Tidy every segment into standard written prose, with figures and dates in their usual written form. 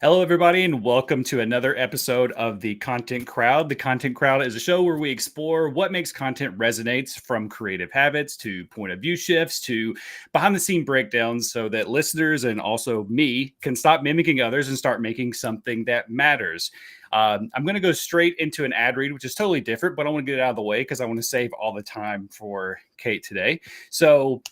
Hello, everybody, and welcome to another episode of The Content Crowd. The Content Crowd is a show where we explore what makes content resonates, from creative habits to point of view shifts to behind the scene breakdowns, so that listeners and also me can stop mimicking others and start making something that matters. I'm going to go straight into an ad read, which is totally different, but I want to get it out of the way because I want to save all the time for Kate today. So,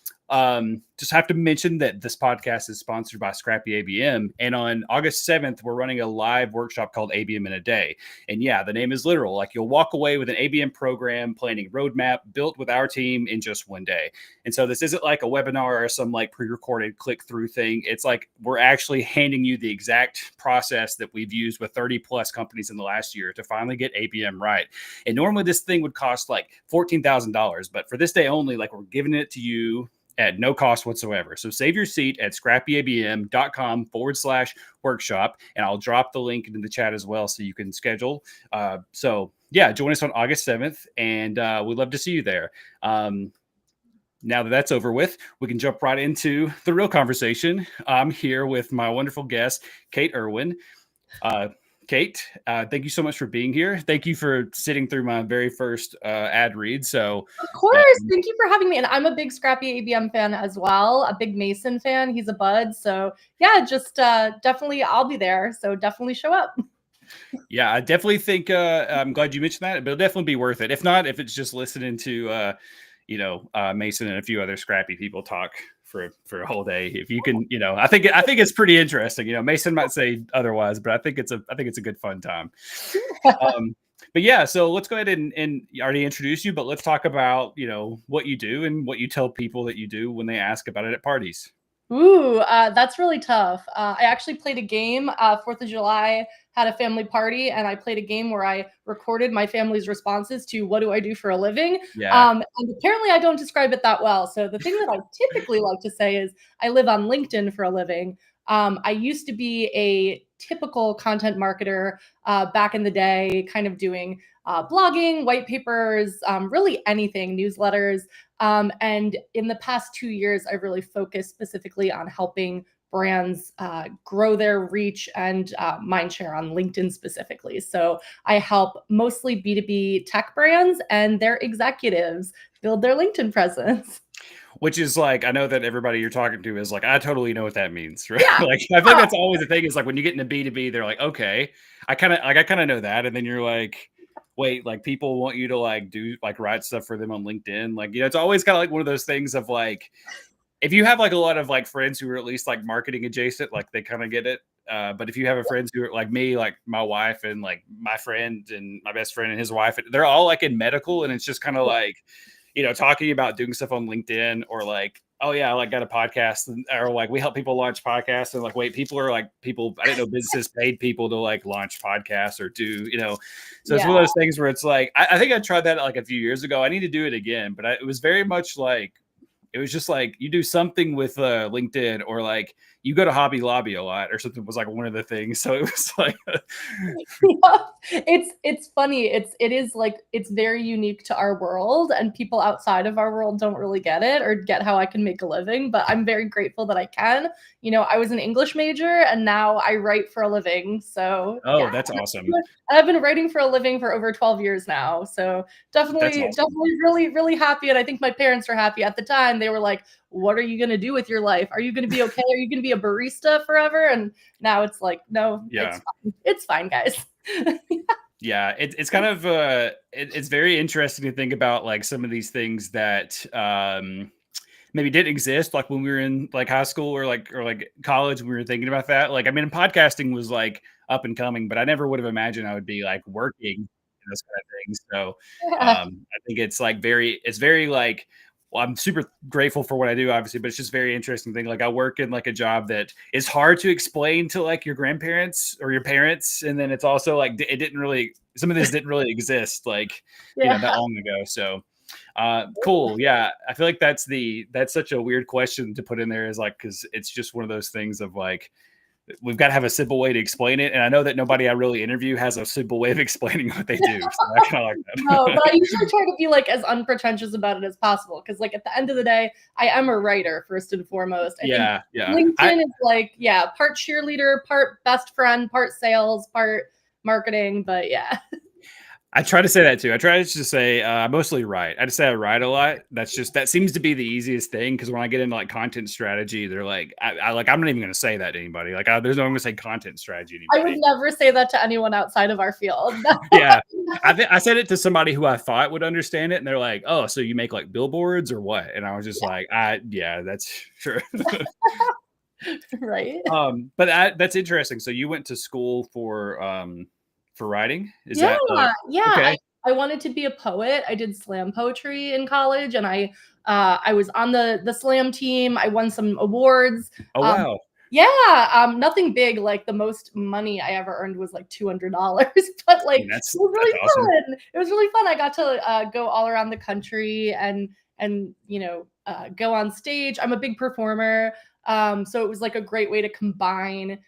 just have to mention that this podcast is sponsored by Scrappy ABM, and on August 7th we're running a live workshop called ABM in a Day. And yeah, the name is literal. Like, you'll walk away with an ABM program planning roadmap built with our team in just one day. And so this isn't like a webinar or some like pre-recorded click through thing. It's like we're actually handing you the exact process that we've used with 30 plus companies in the last year to finally get ABM right. And normally this thing would cost like $14,000, but for this day only, like, we're giving it to you at no cost whatsoever. So save your seat at scrappyabm.com/workshop, and I'll drop the link into the chat as well so you can schedule. So yeah, join us on August 7th, and we'd love to see you there. Now that that's over with, we can jump right into the real conversation. I'm here with my wonderful guest, Kate Erwin. Kate, thank you so much for being here. Thank you for sitting through my very first ad read. So, of course, thank you for having me. And I'm a big Scrappy ABM fan as well, a big Mason fan. He's a bud. So yeah, just definitely I'll be there. So definitely show up. Yeah, I definitely think I'm glad you mentioned that, but it'll definitely be worth it. If not, if it's just listening to Mason and a few other Scrappy people talk for a whole day, if you can, I think it's pretty interesting. Mason might say otherwise, but I think it's a good fun time. But yeah, so let's go ahead and already introduce you, but let's talk about what you do and what you tell people that you do when they ask about it at parties. Ooh, that's really tough. I actually played a game, 4th of July, had a family party, and I played a game where I recorded my family's responses to what do I do for a living. Yeah. And apparently I don't describe it that well. So the thing that I typically like to say is I live on LinkedIn for a living. I used to be a typical content marketer back in the day, kind of doing blogging, white papers, really anything, newsletters. And in the past 2 years, I've really focused specifically on helping brands grow their reach and mind share on LinkedIn specifically. So I help mostly B2B tech brands and their executives build their LinkedIn presence. Which is like, I know that everybody you're talking to is like, I totally know what that means, right? Yeah. Like, I think that's always the thing, is like when you get into B2B, they're like, okay, I kind of know that. And then you're like, wait, like, people want you to like do like write stuff for them on LinkedIn. Like, it's always kind of like one of those things of like, if you have like a lot of like friends who are at least like marketing adjacent, like they kind of get it. But if you have a friends who are like me, like my wife and like my friend and my best friend and his wife, they're all like in medical, and it's just kind of like, talking about doing stuff on LinkedIn, or like, oh yeah, I like got a podcast, or like we help people launch podcasts, and like, wait, people I didn't know businesses paid people to like launch podcasts or do, so it's one of those things where it's like, I think I tried that like a few years ago. I need to do it again, but it was very much like, it was just like you do something with LinkedIn, or like you go to Hobby Lobby a lot or something, was like one of the things. So it was like, Yeah, it's funny. It is like, it's very unique to our world, and people outside of our world don't really get it or get how I can make a living, but I'm very grateful that I can. I was an English major and now I write for a living. So yeah, that's awesome. I've been writing for a living for over 12 years now. So definitely, awesome. definitely really, really happy. And I think my parents are happy. At the time, they were like, what are you going to do with your life? Are you going to be okay? Are you going to be a barista forever? And now it's like, no, yeah, it's fine, guys. Yeah, it's kind of it's very interesting to think about like some of these things that maybe didn't exist like when we were in like high school or like college, when we were thinking about that. Like, I mean, podcasting was like up and coming, but I never would have imagined I would be like working in those kind of things. So I think it's like it's very like, well, I'm super grateful for what I do, obviously, but it's just very interesting thing. Like, I work in like a job that is hard to explain to like your grandparents or your parents. And then it's also like, some of this didn't really exist like, that long ago. So cool. Yeah. I feel like that's such a weird question to put in there, is like, cause it's just one of those things of like, we've got to have a simple way to explain it. And I know that nobody I really interview has a simple way of explaining what they do. So I kind of like that. No, but I usually try to be like as unpretentious about it as possible. Cause like at the end of the day, I am a writer first and foremost. I think LinkedIn is like, part cheerleader, part best friend, part sales, part marketing. But yeah. I try to say that too. I try to just say I mostly write. I just say I write a lot. That seems to be the easiest thing because when I get into like content strategy, they're like, I'm not even going to say that to anybody. Like, there's no one going to say content strategy to anybody. I would never say that to anyone outside of our field. Yeah, I said it to somebody who I thought would understand it, and they're like, "Oh, so you make like billboards or what?" And I was just like, "Yeah, that's true." Right. But that's interesting. So you went to school for writing? Is that okay? I wanted to be a poet. I did slam poetry in college, and I was on the slam team. I won some awards. Oh wow! Nothing big. Like the most money I ever earned was like $200, but like it was really fun. Awesome. It was really fun. I got to go all around the country and go on stage. I'm a big performer, so it was like a great way to combine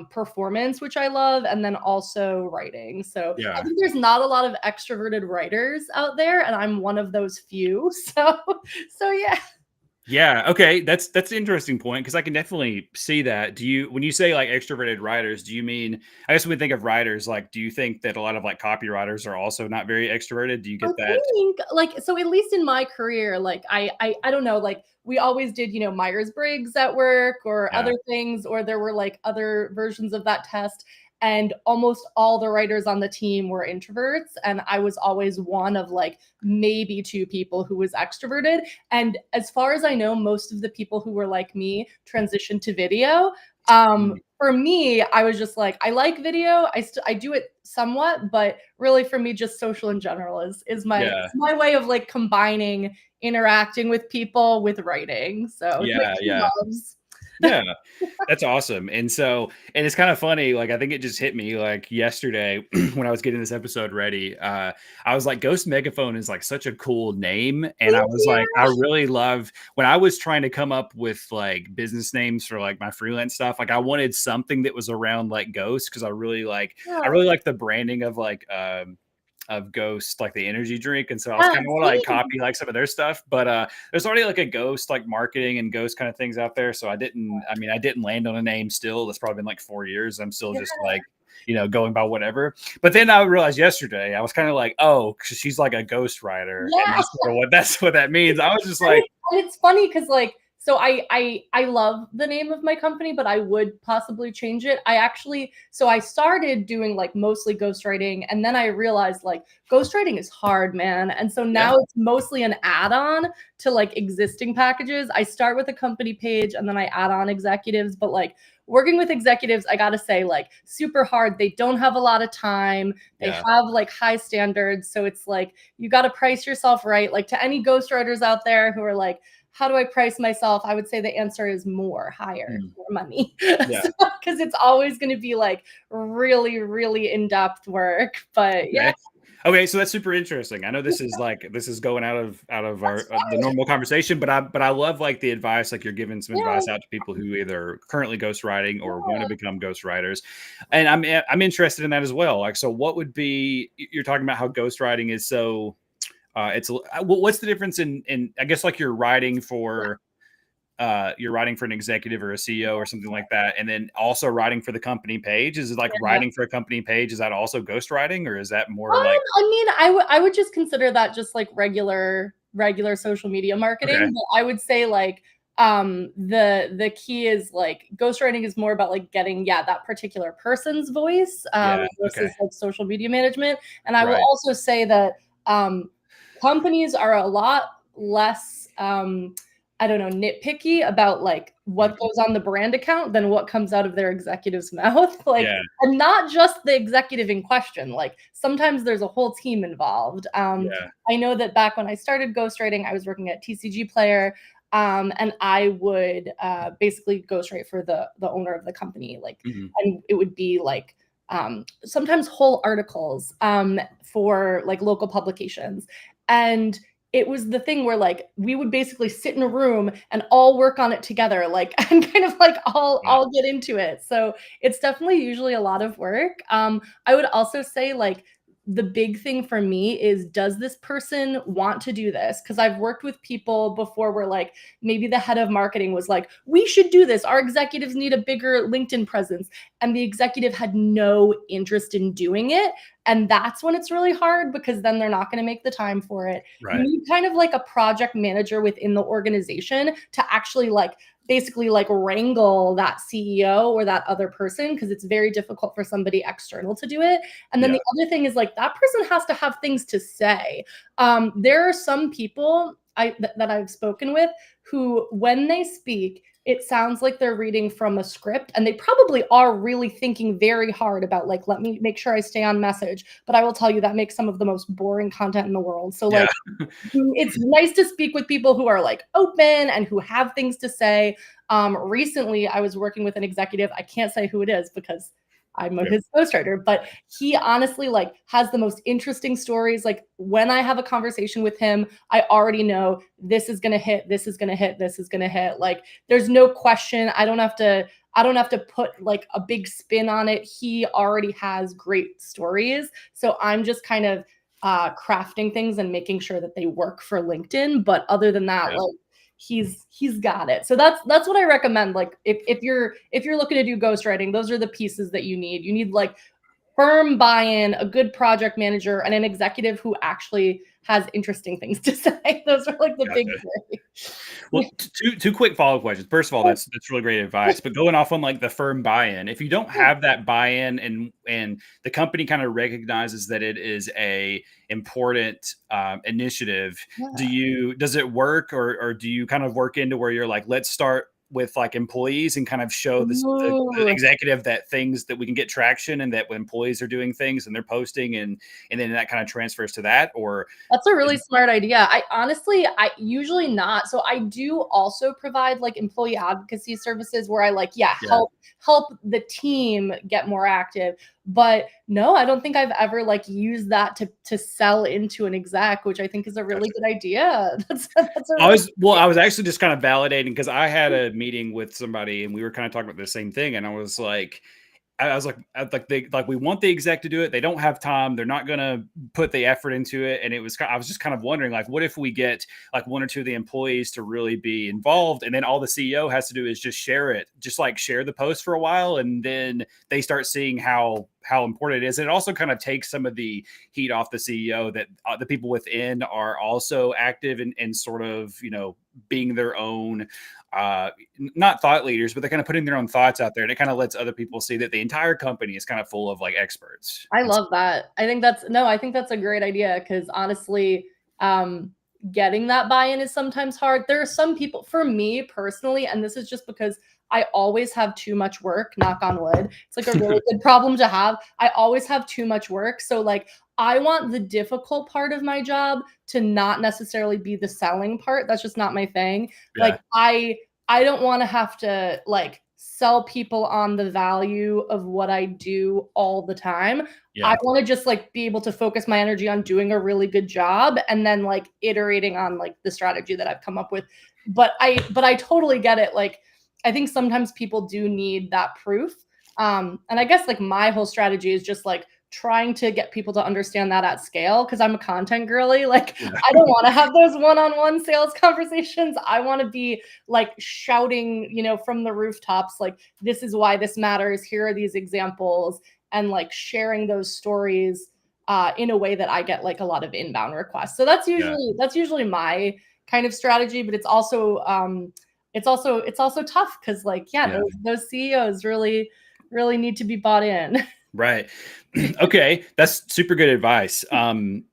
performance, which I love, and then also writing. So I think there's not a lot of extroverted writers out there, and I'm one of those few. So yeah. Yeah. Okay. That's an interesting point because I can definitely see that. When you say like extroverted writers, do you mean, I guess when we think of writers, like, do you think that a lot of like copywriters are also not very extroverted? Do you get that? Think, like, so at least in my career, like I don't know, like we always did, Myers-Briggs at work or other things, or there were like other versions of that test. And almost all the writers on the team were introverts. And I was always one of like maybe two people who was extroverted. And as far as I know, most of the people who were like me transitioned to video. For me, I was just like, I like video. I do it somewhat, but really for me, just social in general is my way of like combining interacting with people with writing. So yeah, that's awesome. And it's kind of funny. Like, I think it just hit me like yesterday when I was getting this episode ready. I was like, Ghost Megaphone is like such a cool name. And I was like, I really love when I was trying to come up with like business names for like my freelance stuff. Like I wanted something that was around like Ghost because I really like the branding of like, of Ghost, like the energy drink. And so I was kind of want to like copy like some of their stuff, but there's already like a Ghost like marketing and Ghost kind of things out there. So I didn't land on a name still. That's probably been like 4 years. I'm still just like, going by whatever. But then I realized yesterday, I was kind of like, oh, cause she's like a ghost writer. And that's what that means. I was just like, and it's funny because like, so I love the name of my company, but I would possibly change it. I started doing like mostly ghostwriting, and then I realized like ghostwriting is hard, man. And so now it's mostly an add-on to like existing packages. I start with a company page and then I add on executives, but like working with executives, I gotta say, like super hard. They don't have a lot of time. They have like high standards. So it's like, you got to price yourself right. Like to any ghostwriters out there who are like, how do I price myself? I would say the answer is higher, more money. Because it's always going to be like really, really in-depth work. But Okay, so that's super interesting. I know this is going out of our the normal conversation, but I love like the advice, like you're giving some advice out to people who either currently ghostwriting or want to become ghostwriters, and I'm interested in that as well. Like, so what would be, you're talking about how ghostwriting is so. What's the difference in I guess like you're writing for an executive or a CEO or something like that, and then also writing for the company page? Is it like writing for a company page? Is that also ghostwriting, or is that more like? I mean, I would just consider that just like regular social media marketing. Okay. But I would say like the key is like ghostwriting is more about like getting that particular person's voice versus like social media management. And I will also say that companies are a lot less nitpicky about like what goes on the brand account than what comes out of their executive's mouth. Like, and not just the executive in question. Like sometimes there's a whole team involved. I know that back when I started ghostwriting, I was working at TCG Player. And I would basically ghostwrite for the owner of the company. Like, and it would be like sometimes whole articles for like local publications. And it was the thing where like we would basically sit in a room and all work on it together, like and kind of like all get into it. So it's definitely usually a lot of work. I would also say like the big thing for me is, does this person want to do this? Because I've worked with people before where like maybe the head of marketing was like, we should do this. Our executives need a bigger LinkedIn presence. And the executive had no interest in doing it. And that's when it's really hard, because then they're not going to make the time for it. You Right. need kind of like a project manager within the organization to actually like basically like wrangle that CEO or that other person, because it's very difficult for somebody external to do it. And then Yeah. the other thing is like that person has to have things to say. There are some people that I've spoken with who, when they speak, it sounds like they're reading from a script, and they probably are really thinking very hard about like, let me make sure I stay on message. But I will tell you that makes some of the most boring content in the world. So Yeah. like, it's nice to speak with people who are like open and who have things to say. Recently, I was working with an executive. I can't say who it is because I'm his ghostwriter, but he honestly like has the most interesting stories. Like when I have a conversation with him, I already know this is gonna hit, this is gonna hit, this is gonna hit. Like there's no question. I don't have to put like a big spin on it. He already has great stories. So I'm just kind of crafting things and making sure that they work for LinkedIn. But other than that, Yeah. like he's got it. So that's what I recommend. Like if you're looking to do ghostwriting, those are the pieces that you need. You need like firm buy-in, a good project manager, and an executive who actually has interesting things to say. Those are like the big Gotcha. three. Well, two quick follow-up questions. First of all, that's really great advice. But going off on like the firm buy-in, if you don't have that buy-in and the company kind of recognizes that it is a important initiative, does it work, or do you kind of work into where you're like, let's start with like employees and kind of show the Ooh. executive that things that we can get traction, and that when employees are doing things and they're posting, and then that kind of transfers to that? Or That's a really smart idea. I usually not. So I do also provide like employee advocacy services where I like, Yeah. help the team get more active. But no, I don't think I've ever like used that to sell into an exec, which I think is a really good idea. That's a I really was actually just kind of validating, because I had a meeting with somebody and we were kind of talking about the same thing, and I was like, we want the exec to do it. They don't have time. They're not going to put the effort into it. And I was just kind of wondering, like, what if we get like one or two of the employees to really be involved, and then all the CEO has to do is just share it, just like share the post for a while, and then they start seeing how important it is. And it also kind of takes some of the heat off the CEO, that the people within are also active and sort of, being their own not thought leaders, but they're kind of putting their own thoughts out there, and it kind of lets other people see that the entire company is kind of full of like experts. I love that. I think that's a great idea, because honestly, getting that buy-in is sometimes hard. There are some people, for me personally, and this is just because I always have too much work, knock on wood. It's like a really good problem to have. I always have too much work. So like I want the difficult part of my job to not necessarily be the selling part. That's just not my thing. Yeah. Like I don't want to have to like sell people on the value of what I do all the time. Yeah. I want to just like be able to focus my energy on doing a really good job, and then like iterating on like the strategy that I've come up with. But I totally get it. Like I think sometimes people do need that proof. And I guess like my whole strategy is just like trying to get people to understand that at scale, because I'm a content girly. Like I don't want to have those one-on-one sales conversations. I want to be like shouting, from the rooftops, like, this is why this matters. Here are these examples, and like sharing those stories in a way that I get like a lot of inbound requests. So that's usually my kind of strategy, but it's also tough, because like, those CEOs really need to be bought in. Right. Okay. That's super good advice. And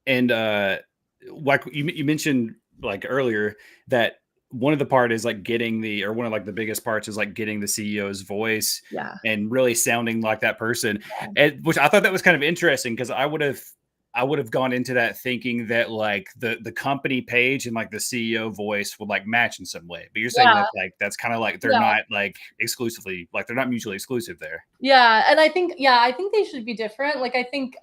like you mentioned like earlier, that one of the part is like one of like the biggest parts is like getting the CEO's voice and really sounding like that person. And which I thought that was kind of interesting, because I would have gone into that thinking that like the company page and like the CEO voice would like match in some way. But you're saying that's kind of like they're not like exclusively, like they're not mutually exclusive there. Yeah. And I think they should be different. Like I think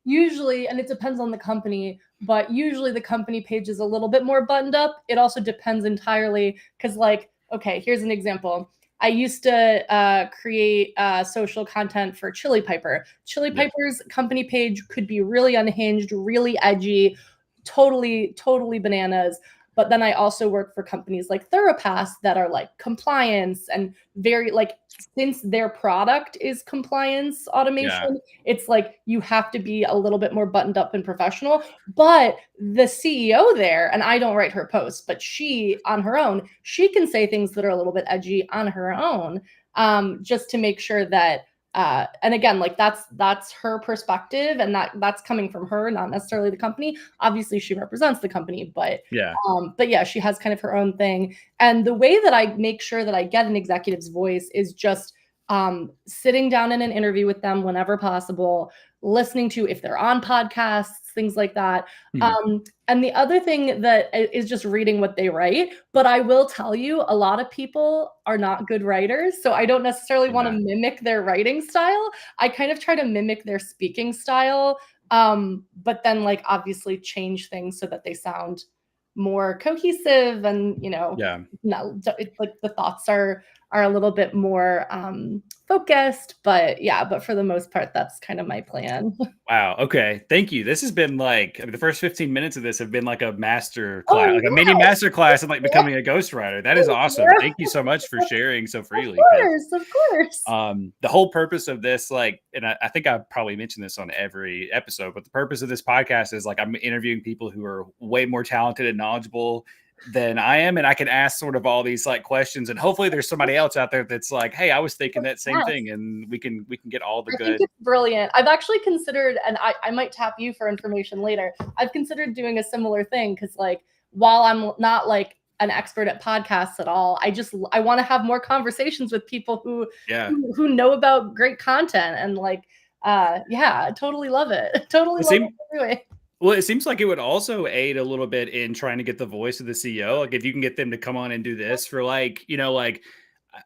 usually, and it depends on the company, but usually the company page is a little bit more buttoned up. It also depends entirely because, like, okay, here's an example. I used to create social content for Chili Piper. Chili Piper's company page could be really unhinged, really edgy, totally bananas. But then I also work for companies like Therapass that are like compliance and very like, since their product is compliance automation, it's like you have to be a little bit more buttoned up and professional. But the CEO there, and I don't write her posts, but she on her own, she can say things that are a little bit edgy on her own, just to make sure that and again, like that's her perspective, and that's coming from her, not necessarily the company. Obviously she represents the company, but yeah, she has kind of her own thing. And the way that I make sure that I get an executive's voice is just sitting down in an interview with them whenever possible, listening to if they're on podcasts, things like that. And the other thing that is just reading what they write. But I will tell you, a lot of people are not good writers. So I don't necessarily want to mimic their writing style. I kind of try to mimic their speaking style, but then like obviously change things so that they sound more cohesive and, it's like the thoughts are a little bit more focused, but for the most part, that's kind of my plan. Wow. Okay. Thank you. This has been like, I mean, the first 15 minutes of this have been like a master class, like a mini master class in like becoming a ghostwriter. That is awesome. Thank you so much for sharing so freely. Of course. The whole purpose of this, like, and I think I probably mentioned this on every episode, but the purpose of this podcast is like, I'm interviewing people who are way more talented and knowledgeable than I am, and I can ask sort of all these like questions, and hopefully there's somebody else out there that's like, hey, I was thinking that same thing, and we can get all the good. I think it's brilliant. I've actually considered, and I might tap you for information later, I've considered doing a similar thing, because like while I'm not like an expert at podcasts at all, I want to have more conversations with people who know about great content, and like totally love it. Totally love what you're doing. Well, it seems like it would also aid a little bit in trying to get the voice of the CEO. Like if you can get them to come on and do this for like,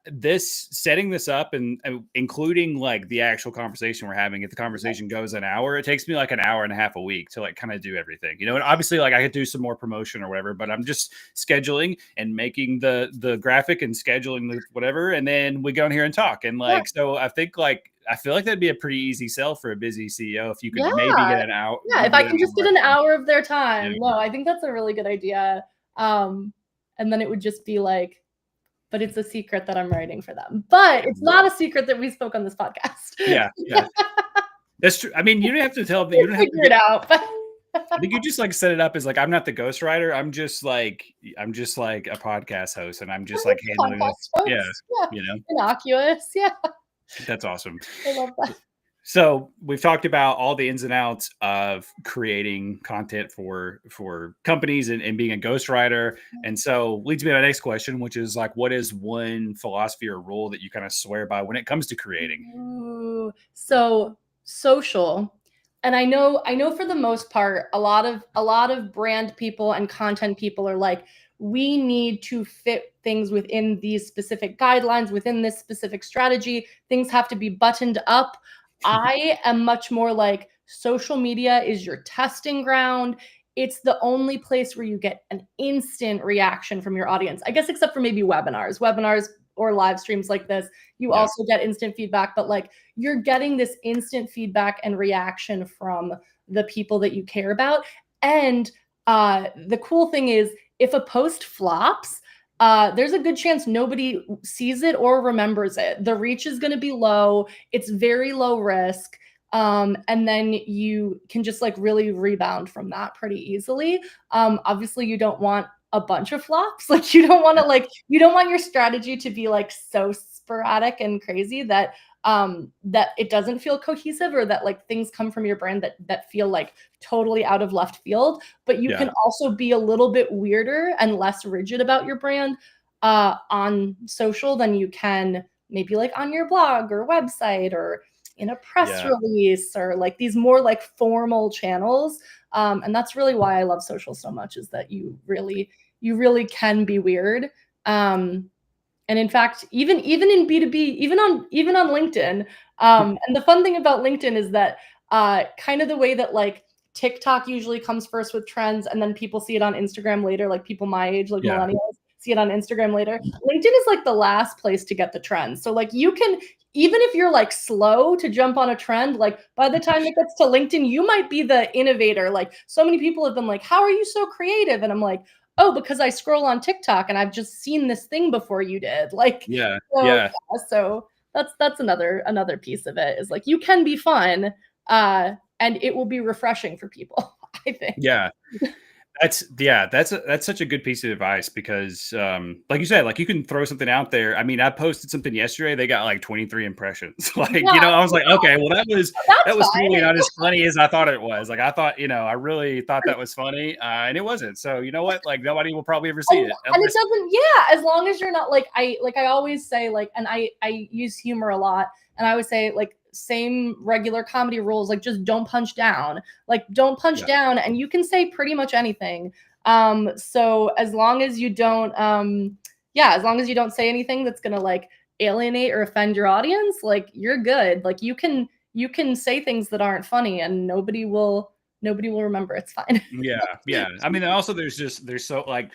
this, setting this up and including like the actual conversation we're having. If the conversation goes an hour, it takes me like an hour and a half a week to like kind of do everything, and obviously like I could do some more promotion or whatever, but I'm just scheduling and making the graphic and scheduling the whatever. And then we go in here and talk. And like, so I think like, I feel like that'd be a pretty easy sell for a busy CEO if you could maybe get an hour. Yeah, if I can just get an hour of their time. Yeah. No, I think that's a really good idea. And then it would just be like, but it's a secret that I'm writing for them. But it's not a secret that we spoke on this podcast. Yeah. That's true. I mean, you don't have to tell them. You don't have to figure it out. I think you just like set it up as like, I'm not the ghostwriter. I'm just like a podcast host, and I'm just like handling it. Innocuous. Yeah. That's awesome. I love that. So we've talked about all the ins and outs of creating content for companies and being a ghostwriter. And so leads me to my next question, which is like, what is one philosophy or rule that you kind of swear by when it comes to creating? Ooh, so social. And I know for the most part, a lot of brand people and content people are like, we need to fit things within these specific guidelines, within this specific strategy. Things have to be buttoned up. I am much more like, social media is your testing ground. It's the only place where you get an instant reaction from your audience, I guess, except for maybe webinars or live streams like this. You also get instant feedback, but like you're getting this instant feedback and reaction from the people that you care about. And the cool thing is, if a post flops, there's a good chance nobody sees it or remembers it. The reach is going to be low. It's very low risk. And then you can just like really rebound from that pretty easily. Obviously you don't want a bunch of flops. Like you don't want your strategy to be like so sporadic and crazy that that it doesn't feel cohesive, or that like things come from your brand that feel like totally out of left field. But you can also be a little bit weirder and less rigid about your brand on social than you can maybe like on your blog or website or in a press release, or like these more like formal channels. And that's really why I love social so much, is that you really can be weird. And in fact, even in B2B, even on LinkedIn. And the fun thing about LinkedIn is that kind of the way that like TikTok usually comes first with trends, and then people see it on Instagram later, like people my age, like millennials see it on Instagram later. LinkedIn is like the last place to get the trends. So like you can, even if you're like slow to jump on a trend, like by the time it gets to LinkedIn, you might be the innovator. Like so many people have been like, how are you so creative? And I'm like, oh, because I scroll on TikTok and I've just seen this thing before you did. Like, so that's another piece of it is like you can be fun, and it will be refreshing for people, I think. That's such a good piece of advice because like you said, like you can throw something out there. I mean, I posted something yesterday, they got like 23 impressions. Like, I was like, okay, well that was clearly not as funny as I thought it was. Like I thought, I really thought that was funny, and it wasn't. So you know what? Like nobody will probably ever see it. And it doesn't, as long as you're not like I always say, like, and I use humor a lot, and I always say like same regular comedy rules, like just don't punch down, down, and you can say pretty much anything. So as long as you don't as long as you don't say anything that's gonna like alienate or offend your audience, like you're good. Like you can say things that aren't funny and nobody will remember. It's fine. Yeah. I mean, also there's so like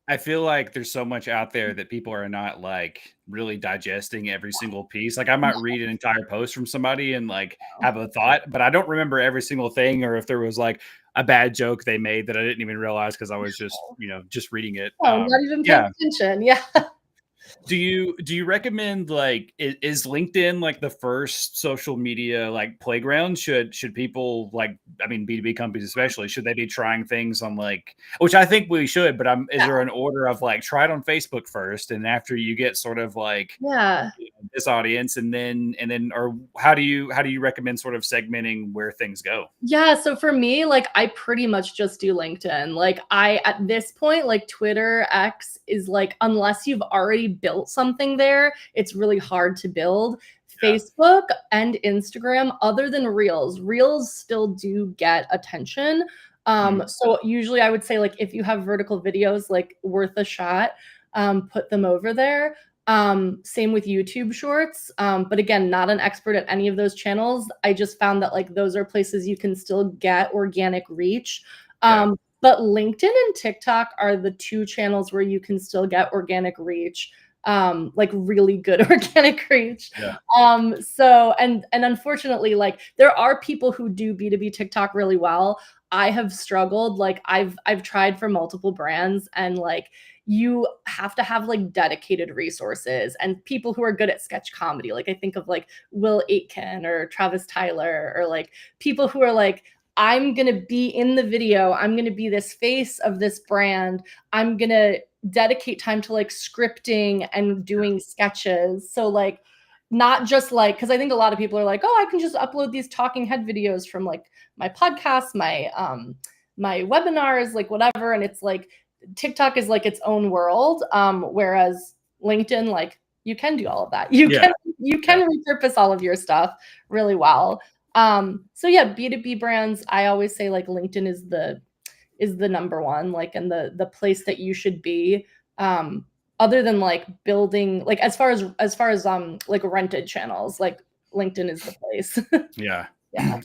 I feel like there's so much out there that people are not like really digesting every single piece. Like I might read an entire post from somebody and like have a thought, but I don't remember every single thing, or if there was like a bad joke they made that I didn't even realize because I was just, just reading it. Not even paying attention. Yeah. Do you recommend like is LinkedIn like the first social media like playground? Should people like, I mean, B2B companies especially, should they be trying things on like, which I think we should, but is there an order of like try it on Facebook first, and after you get sort of like this audience, and then or how do you recommend sort of segmenting where things go? Yeah, so for me, like I pretty much just do LinkedIn. Like at this point, like Twitter, X is like, unless you've already built something there, it's really hard to build. Facebook and Instagram, other than Reels still do get attention. So usually I would say like if you have vertical videos like worth a shot, put them over there. Same with YouTube Shorts. But again, not an expert at any of those channels. I just found that like those are places you can still get organic reach. But LinkedIn and TikTok are the two channels where you can still get organic reach, like really good organic reach. So and unfortunately, like there are people who do B2B TikTok really well. I have struggled. Like I've tried for multiple brands, and like you have to have like dedicated resources and people who are good at sketch comedy. Like I think of like Will Aitken or Travis Tyler, or like people who are like, I'm going to be in the video. I'm going to be this face of this brand. I'm going to dedicate time to like scripting and doing sketches. So like, not just like, because I think a lot of people are like, oh, I can just upload these talking head videos from like my podcast, my webinars, like whatever. And it's like, TikTok is like its own world. Whereas LinkedIn, like you can do all of that. You can repurpose all of your stuff really well. So yeah, B2B brands, I always say like LinkedIn is the number one, like, and the place that you should be. Other than like building, like as far as like rented channels, like LinkedIn is the place. Yeah.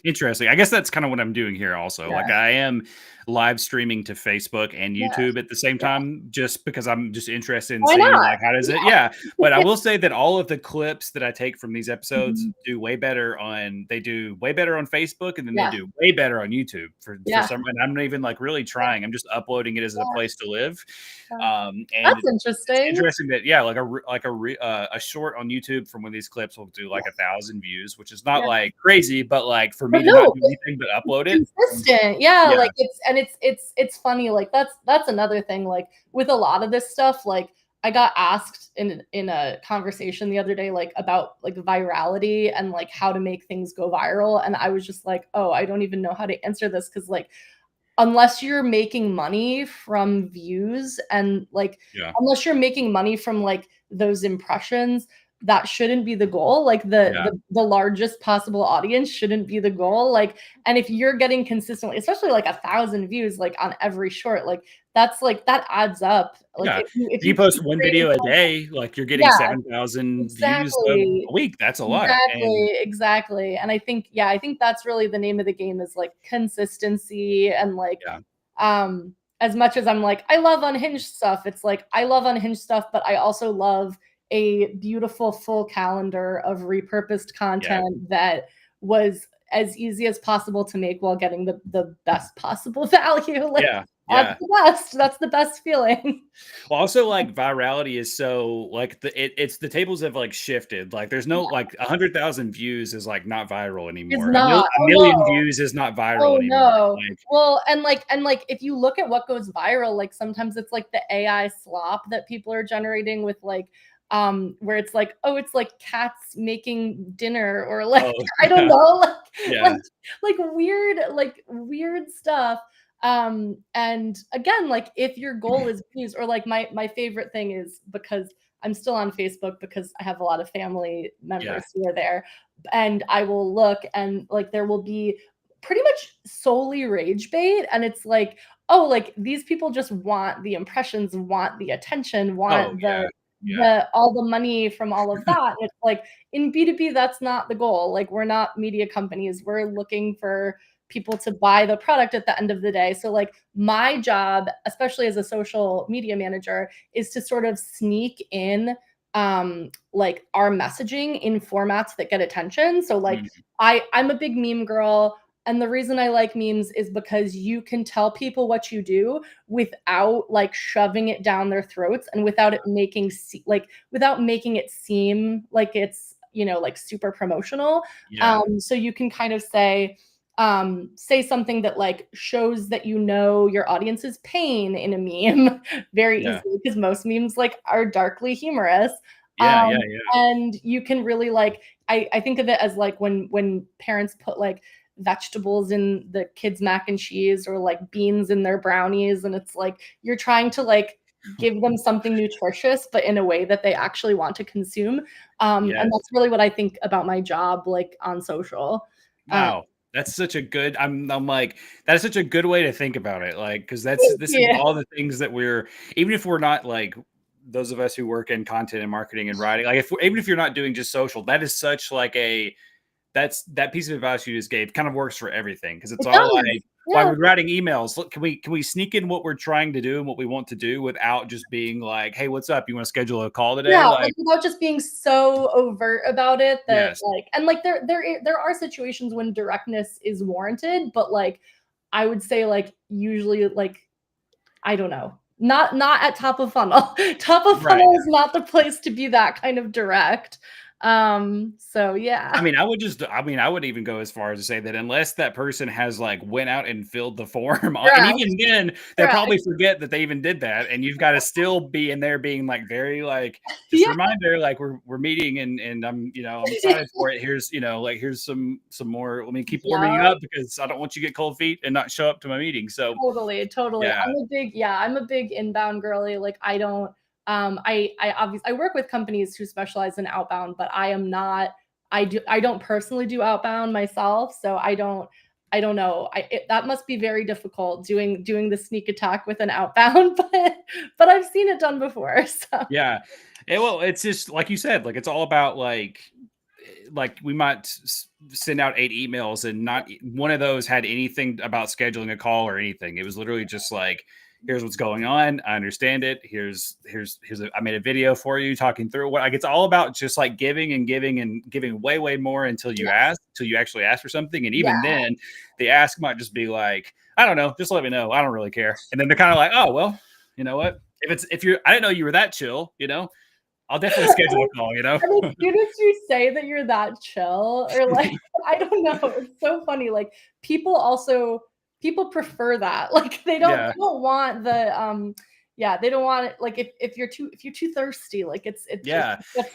Interesting. I guess that's kind of what I'm doing here also. Like I am live streaming to Facebook and YouTube at the same time, just because I'm just interested in seeing like how does it. But I will say that all of the clips that I take from these episodes do way better on Facebook, and then they do way better on YouTube for some. And I'm not even like really trying. I'm just uploading it as a place to live. And that's interesting. It's interesting that a short on YouTube from one of these clips will do like 1,000 views, which is not like crazy, but like for me to not do anything but upload it, consistent. Like it's funny. Like that's another thing. Like with a lot of this stuff, like I got asked in a conversation the other day, like about like virality and like how to make things go viral, and I was just like, oh, I don't even know how to answer this, because like unless you're making money from views and like unless you're making money from like those impressions, that shouldn't be the goal. Like the largest possible audience shouldn't be the goal. Like, and if you're getting consistently, especially like 1,000 views like on every short, like that's like that adds up. Like if you you post keep one creating video a content, day, like you're getting 7,000 views a exactly. week. That's a lot. Exactly. And I think that's really the name of the game, is like consistency. And like as much as I'm like, I love unhinged stuff, it's like I love unhinged stuff, but I also love a beautiful full calendar of repurposed content that was as easy as possible to make while getting the best possible value. Like that's the best feeling. Well, also like virality is so like it's the tables have like shifted. Like there's no like 100,000 views is like not viral It's anymore. not. A million views is not viral anymore. Like, well, and like if you look at what goes viral, like sometimes it's like the AI slop that people are generating with like where it's like, oh, it's like cats making dinner, or like I don't know, like weird stuff. And again, like if your goal is views, or like my favorite thing is, because I'm still on Facebook because I have a lot of family members who are there, and I will look and like there will be pretty much solely rage bait, and it's like, oh, like these people just want the impressions, want the attention, want the all the money from all of that. And it's like in B2B, that's not the goal. Like we're not media companies. We're looking for people to buy the product at the end of the day. So like my job, especially as a social media manager, is to sort of sneak in like our messaging in formats that get attention. So like I'm a big meme girl. And the reason I like memes is because you can tell people what you do without like shoving it down their throats, and without it making without making it seem like it's, like super promotional. So you can kind of say something that like shows that your audience's pain in a meme very easily, because most memes like are darkly humorous. And you can really like I think of it as like when parents put like vegetables in the kids' mac and cheese, or like beans in their brownies, and it's like you're trying to like give them something nutritious but in a way that they actually want to consume. And that's really what I think about my job, like on social. Wow. That's such a good, I'm like, that's such a good way to think about it. Like, because this is all the things that even if we're not like those of us who work in content and marketing and writing, like even if you're not doing just social, that is such like that piece of advice you just gave kind of works for everything, because it's all like why we're writing emails. Look, can we sneak in what we're trying to do and what we want to do without just being like, hey, what's up? You want to schedule a call today? Yeah, like without just being so overt about it that like, and like there are situations when directness is warranted, but like I would say like usually like I don't know, not at top of funnel. Top of funnel is not the place to be that kind of direct. So yeah. I mean, I would even go as far as to say that unless that person has like went out and filled the form, and even then they'll probably forget that they even did that, and you've got to still be in there being like very like just a reminder, like we're meeting and I'm I'm excited for it. Here's like here's some more. Let me keep warming you up because I don't want you to get cold feet and not show up to my meeting. So totally. I'm a big inbound girly. Like I don't I obviously I work with companies who specialize in outbound, but I am not. I don't personally do outbound myself, so I don't know. That must be very difficult doing the sneak attack with an outbound, but I've seen it done before. So well, it's just like you said, like it's all about like we might send out 8 emails and not one of those had anything about scheduling a call or anything. It was literally just like, here's what's going on. I understand it. I made a video for you talking through what, like, it's all about just like giving and giving and giving way more until you actually ask for something. And even then the ask might just be like, I don't know, just let me know. I don't really care. And then they're kind of like, oh, well, you know what? I didn't know you were that chill, I'll definitely schedule a call, And as soon as you say that you're that chill, or like, I don't know, it's so funny. Like people prefer that. Like they don't want the they don't want it. Like if you're too thirsty, like it's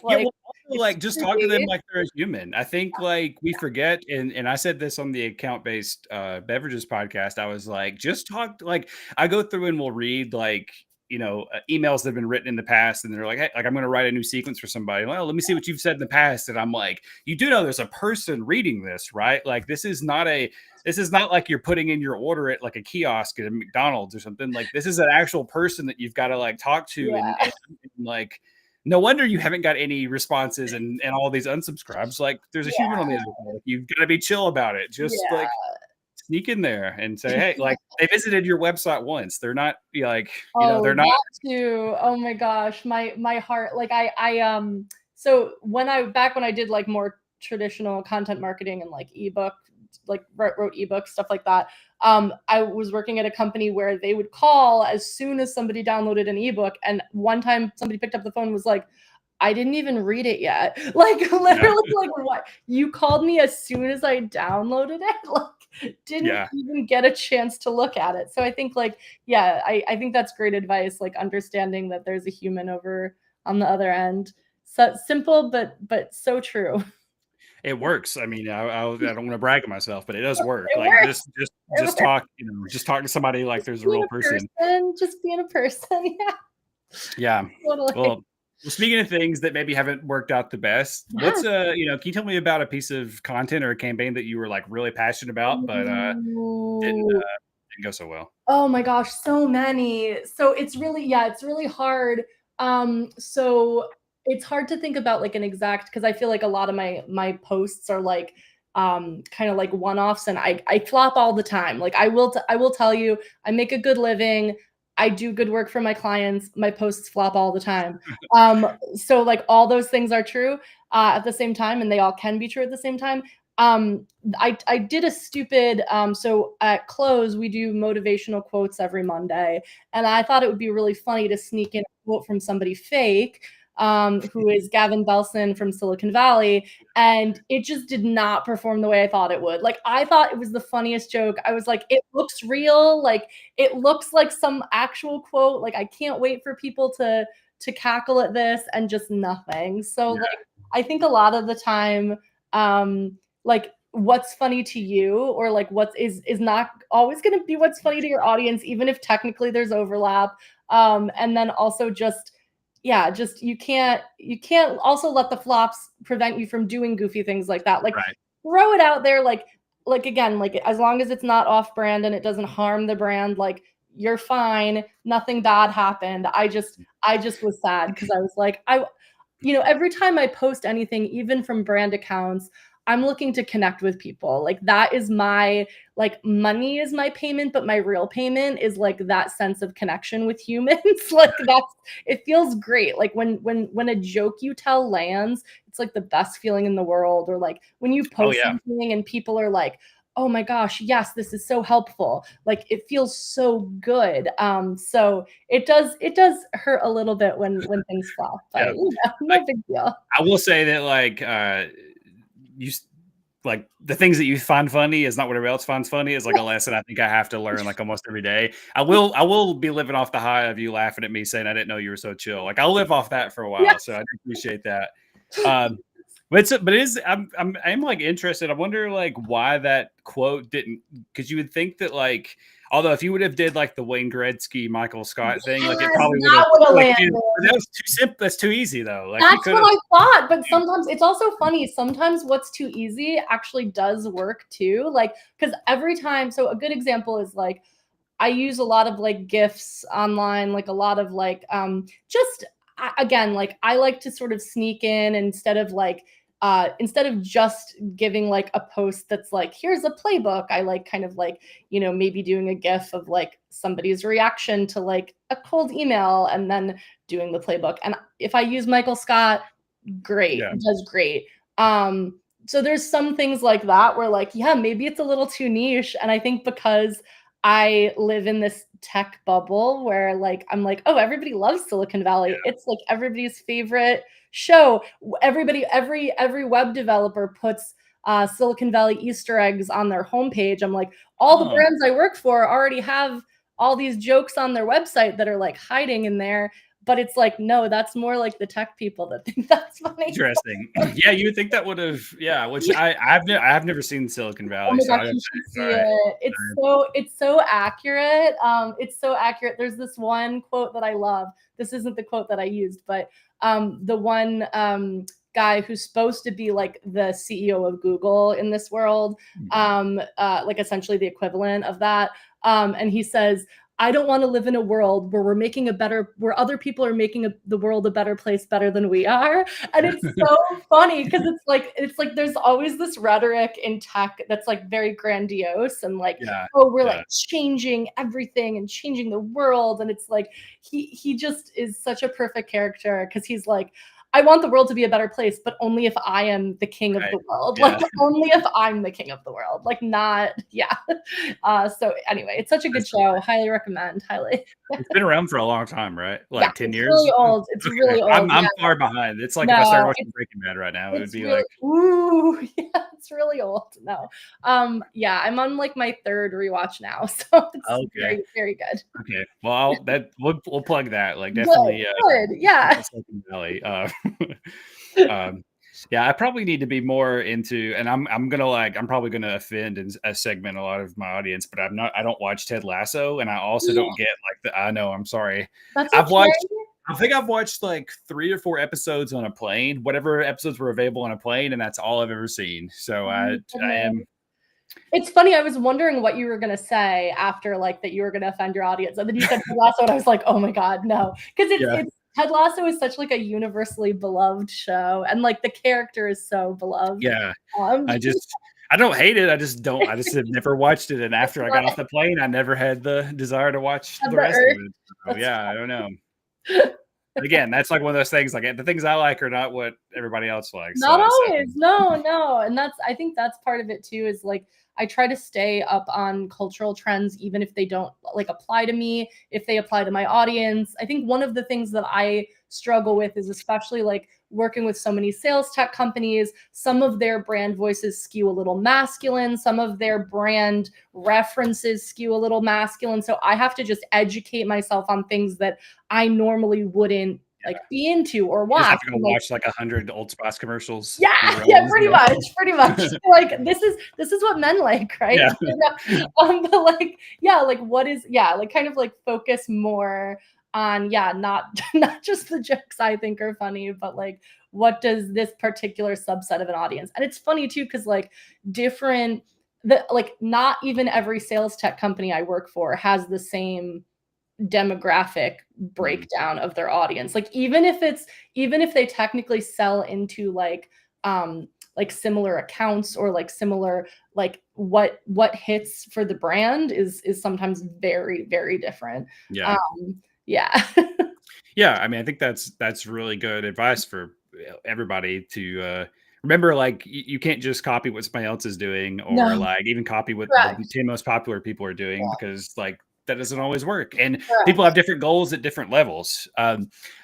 like like just talk to them like they're a human. I think like we forget, and I said this on the account-based beverages podcast. I was like, just talk, like I go through and we'll read like emails that have been written in the past, and they're like, hey, like I'm going to write a new sequence for somebody. Well, let me see what you've said in the past. And I'm like, you do know there's a person reading this, right? Like this is not like you're putting in your order at like a kiosk at a McDonald's or something. Like this is an actual person that you've got to like talk to and like, no wonder you haven't got any responses and all these unsubscribes. Like there's a human on the other side. Like, you've got to be chill about it. Just like sneak in there and say, hey, like they visited your website once. They're not like, they're not. That too. Oh my gosh, my heart. Like so when I did like more traditional content marketing and like ebook, like wrote ebooks, stuff like that. I was working at a company where they would call as soon as somebody downloaded an ebook. And one time somebody picked up the phone and was like, I didn't even read it yet. Like literally, like what? You called me as soon as I downloaded it. Like didn't even get a chance to look at it. So I think like, I think that's great advice. Like understanding that there's a human over on the other end. So simple, but so true. It works. I mean, I don't want to brag on myself, but it does work. It like works. just talk, just talk to somebody like there's a real person. Just being a person. Yeah. Totally. Well, speaking of things that maybe haven't worked out the best, what's can you tell me about a piece of content or a campaign that you were like really passionate about, but didn't go so well? Oh my gosh, so many. So it's really hard. So it's hard to think about like an exact, because I feel like a lot of my posts are like kind of like one-offs, and I flop all the time. Like I will tell you, I make a good living. I do good work for my clients. My posts flop all the time. So like all those things are true at the same time, and they all can be true at the same time. I did a stupid, so at Close, we do motivational quotes every Monday. And I thought it would be really funny to sneak in a quote from somebody fake, who is Gavin Belson from Silicon Valley. And it just did not perform the way I thought it would. Like, I thought it was the funniest joke. I was like, it looks real. Like, it looks like some actual quote. Like, I can't wait for people to cackle at this, and just nothing. So like, I think a lot of the time, like what's funny to you, or like what is not always going to be what's funny to your audience, even if technically there's overlap. And then also just you can't also let the flops prevent you from doing goofy things like that. Like throw it out there, like again, like as long as it's not off brand and it doesn't harm the brand, like you're fine, nothing bad happened. I just was sad because I was like, every time I post anything, even from brand accounts, I'm looking to connect with people. Like that is my, like money is my payment, but my real payment is like that sense of connection with humans. Like it feels great. Like when a joke you tell lands, it's like the best feeling in the world. Or like when you post something and people are like, oh my gosh, yes, this is so helpful. Like it feels so good. So it does hurt a little bit when things flop, but no big deal. I will say that like you like the things that you find funny is not what everybody else finds funny, is like a lesson I think I have to learn like almost every day. I will be living off the high of you laughing at me saying I didn't know you were so chill. Like I'll live off that for a while. So I appreciate that. But it is I'm like interested. I wonder like why that quote didn't, because you would think that like, although if you would have did like the Wayne Gretzky, Michael Scott thing, like it probably would have landed. That was too simple. That's too easy though. Like that's what I thought. But sometimes it's also funny. Sometimes what's too easy actually does work too. Like, because every time, so a good example is like, I use a lot of like GIFs online, like a lot of like, just again, like I like to sort of sneak in instead of just giving like a post that's like, here's a playbook. I like kind of like, maybe doing a GIF of like somebody's reaction to like a cold email and then doing the playbook. And if I use Michael Scott, great, it does great. So there's some things like that where like, maybe it's a little too niche. And I think because I live in this tech bubble where like, I'm like, oh, everybody loves Silicon Valley. It's like everybody's favorite show. Every web developer puts Silicon Valley Easter eggs on their homepage. I'm like, all the brands I work for already have all these jokes on their website that are like hiding in there. but it's like, no, that's more like the tech people that think that's funny. Interesting. Yeah, you would think that would have. Yeah, which I've never seen Silicon Oh Valley, my so gosh, you should see right. it. It's so accurate. It's so accurate. There's this one quote that I love. This isn't the quote that I used, but the one guy who's supposed to be like the CEO of Google in this world, like essentially the equivalent of that. And he says, I don't want to live in a world where where other people are making the world a better place better than we are. And it's so funny because it's like there's always this rhetoric in tech that's like very grandiose and like, Yeah, oh, we're yeah. like changing everything and changing the world. And it's like he just is such a perfect character because he's like, I want the world to be a better place, but only if I am the king of the world. Yeah. Like only if I'm the king of the world. Like not, yeah. So anyway, it's such a good show. Highly recommend. Highly. It's been around for a long time, right? Yeah, Like 10 it's years? really old. It's Okay. really old. I'm Yeah. far behind. It's like if I started watching Breaking Bad right now, it would be really, like, ooh, yeah, it's really old. No. Yeah, I'm on like my third rewatch now. So it's okay, very, very good. okay. Well, we'll plug that. Like Good, definitely, good. Yeah. Silicon Valley. Um, yeah, I probably need to be more into, and I'm probably gonna offend and segment a lot of my audience, but I don't watch Ted Lasso, and I also don't get like I know, I'm sorry. That's I've okay. watched. I think I've watched like 3 or 4 episodes on a plane, whatever episodes were available on a plane, and that's all I've ever seen. So I am. It's funny. I was wondering what you were gonna say after like that you were gonna offend your audience, and then you said Ted Lasso, and I was like, oh my god, no, because it's Ted Lasso is such like a universally beloved show, and like the character is so beloved. Yeah, I don't hate it. I just have never watched it, and after I got off the plane, I never had the desire to watch the rest of it. So, yeah, I don't know. But again, that's like one of those things. Like the things I like are not what everybody else likes. Not always. No. And I think that's part of it too, is like I try to stay up on cultural trends, even if they don't like apply to me, if they apply to my audience. I think one of the things that I struggle with is especially like working with so many sales tech companies, some of their brand voices skew a little masculine, some of their brand references skew a little masculine. So I have to just educate myself on things that I normally wouldn't like be into or watch. You just have to go watch like 100 Old Spice commercials. Yeah, pretty much. Like this is what men like, right? Yeah. But like, yeah, like what is, yeah, like kind of like focus more on, yeah, not just the jokes I think are funny, but like what does this particular subset of an audience? And it's funny too, because like not even every sales tech company I work for has the same demographic breakdown of their audience. Like even if they technically sell into like similar accounts or like similar, like what hits for the brand is sometimes very, very different. Yeah. Yeah. Yeah, I mean, I think that's really good advice for everybody to remember. Like, you can't just copy what somebody else is doing, or like even copy what the 10 most popular people are doing, because like that doesn't always work, and people have different goals at different levels. I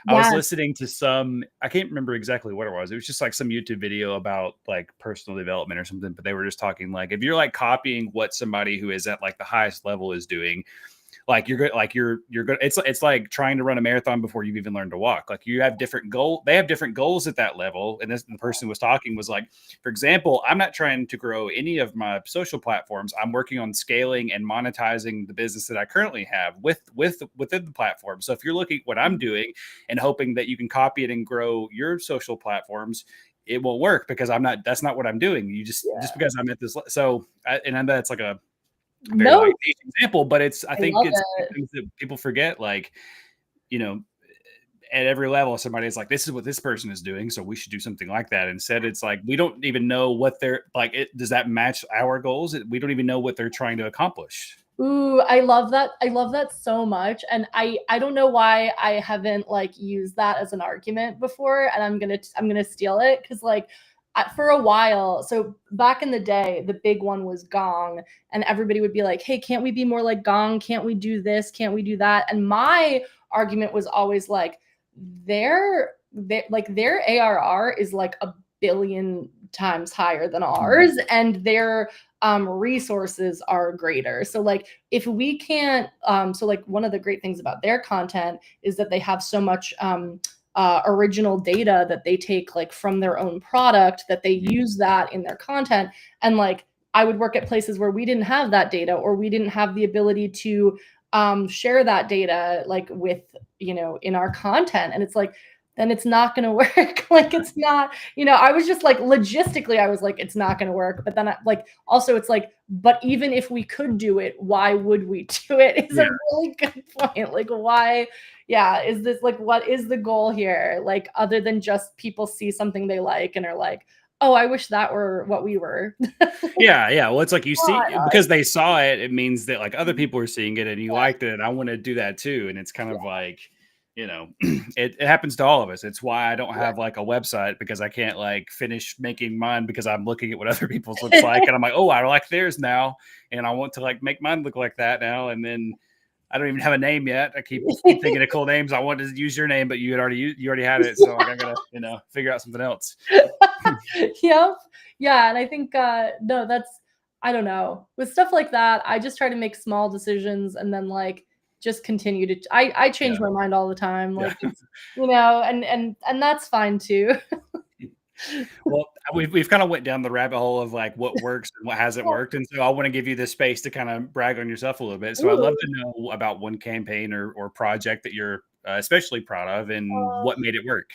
was listening to I can't remember exactly what it was. It was just like some YouTube video about like personal development or something, but they were just talking like, if you're like copying what somebody who is at like the highest level is doing, like you're good, like you're good. It's like trying to run a marathon before you've even learned to walk. Like you have different goals. They have different goals at that level. And the person who was talking was like, for example, I'm not trying to grow any of my social platforms. I'm working on scaling and monetizing the business that I currently have within the platform. So if you're looking at what I'm doing and hoping that you can copy it and grow your social platforms, it won't work, because that's not what I'm doing. You just because I'm at this. So, and I know that's like a very like example, but I think it's things that people forget. Like, you know, at every level, somebody's like, this is what this person is doing, so we should do something like that. Instead, it's like, we don't even know what they're like. Does that match our goals? We don't even know what they're trying to accomplish. Ooh, I love that. I love that so much. And I don't know why I haven't like used that as an argument before. And I'm gonna steal it, because like for a while, so back in the day, the big one was Gong, and everybody would be like, hey, can't we be more like Gong? Can't we do this? Can't we do that? And my argument was always like, their ARR is like a billion times higher than ours, and their resources are greater. So like if we can't, so like one of the great things about their content is that they have so much original data that they take like from their own product, that they use that in their content. And like I would work at places where we didn't have that data, or we didn't have the ability to share that data like with, you know, in our content. And it's like, then it's not going to work. Like it's not, you know, I was just like, logistically, I was like, it's not going to work. But then like, also it's like, but even if we could do it, why would we do it? Is a really good point. Like why, is this like, what is the goal here? Like other than just people see something they like and are like, oh, I wish that were what we were. Yeah. Well, it's like you see, because they saw it, it means that like other people are seeing it and you liked it. And I want to do that too. And it's kind of like, you know, it happens to all of us. It's why I don't have like a website, because I can't like finish making mine because I'm looking at what other people's looks like. And I'm like, oh, I like theirs now. And I want to like make mine look like that now. And then I don't even have a name yet. I keep thinking of cool names. I wanted to use your name, but you already had it. So like, I gotta, you know, figure out something else. Yep. Yeah. And I think, no, that's, I don't know, with stuff like that, I just try to make small decisions and then like, just continue to, I change my mind all the time. Like, it's, you know, and that's fine too. Well, we've kind of went down the rabbit hole of like what works and what hasn't worked. And so I want to give you this space to kind of brag on yourself a little bit. So I'd love to know about one campaign or project that you're especially proud of and what made it work.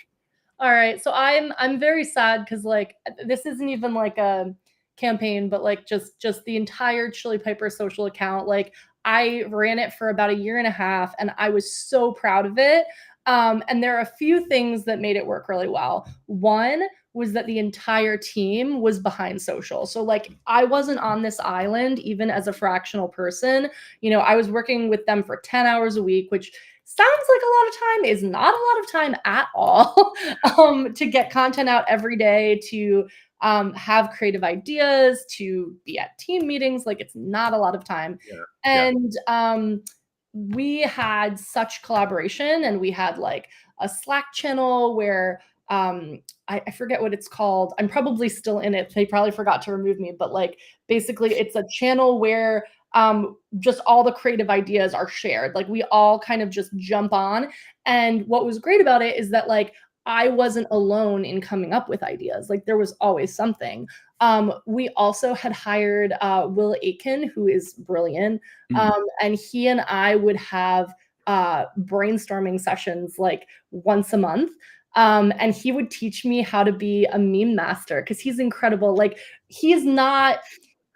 All right. So I'm very sad because like this isn't even like a campaign, but like just the entire Chili Piper social account. Like I ran it for about 1.5 years and I was so proud of it. And there are a few things that made it work really well. One was that the entire team was behind social. So like I wasn't on this island even as a fractional person. You know, I was working with them for 10 hours a week, which sounds like a lot of time, is not a lot of time at all. To get content out every day, to have creative ideas, to be at team meetings. Like it's not a lot of time. And we had such collaboration, and we had like a Slack channel where I forget what it's called. I'm probably still in it. They probably forgot to remove me, but like basically it's a channel where just all the creative ideas are shared. Like we all kind of just jump on. And what was great about it is that like I wasn't alone in coming up with ideas. Like there was always something. We also had hired Will Aitken, who is brilliant. And he and I would have brainstorming sessions like once a month. And he would teach me how to be a meme master because he's incredible. Like he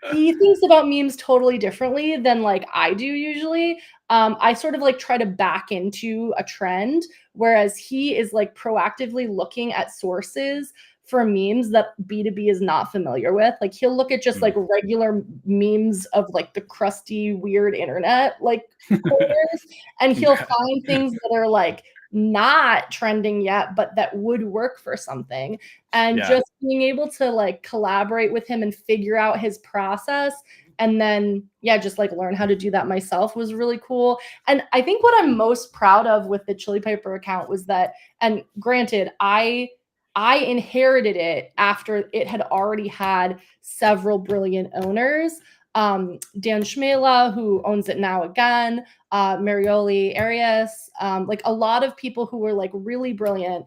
thinks about memes totally differently than like I do usually. I sort of like try to back into a trend, whereas he is like proactively looking at sources for memes that B2B is not familiar with. Like he'll look at just like regular memes of like the crusty, weird internet like corners, and he'll find things that are like not trending yet, but that would work for something. And just being able to like collaborate with him and figure out his process, and then just like learn how to do that myself was really cool. And I think what I'm most proud of with the Chili Piper account was that, and granted, I inherited it after it had already had several brilliant owners. Dan Schmela, who owns it now again, Marioli Arias, like a lot of people who were like really brilliant.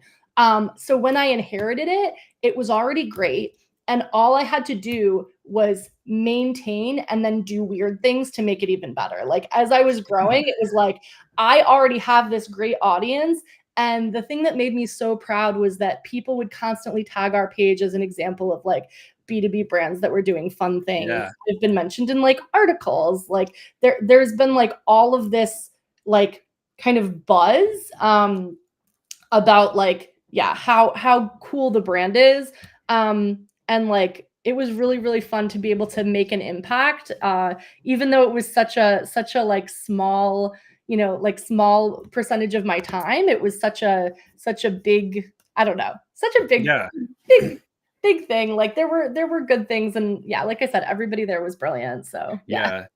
So when I inherited it, it was already great. And all I had to do was maintain and then do weird things to make it even better. Like as I was growing, it was like, I already have this great audience. And the thing that made me so proud was that people would constantly tag our page as an example of like B2B brands that were doing fun things. They've been mentioned in like articles. Like there's been like all of this like kind of buzz about like, how cool the brand is. And like it was really, really fun to be able to make an impact, even though it was such a like small, you know, like small percentage of my time. It was such a big, I don't know, such a big thing. Like there were good things, and like I said, everybody there was brilliant. So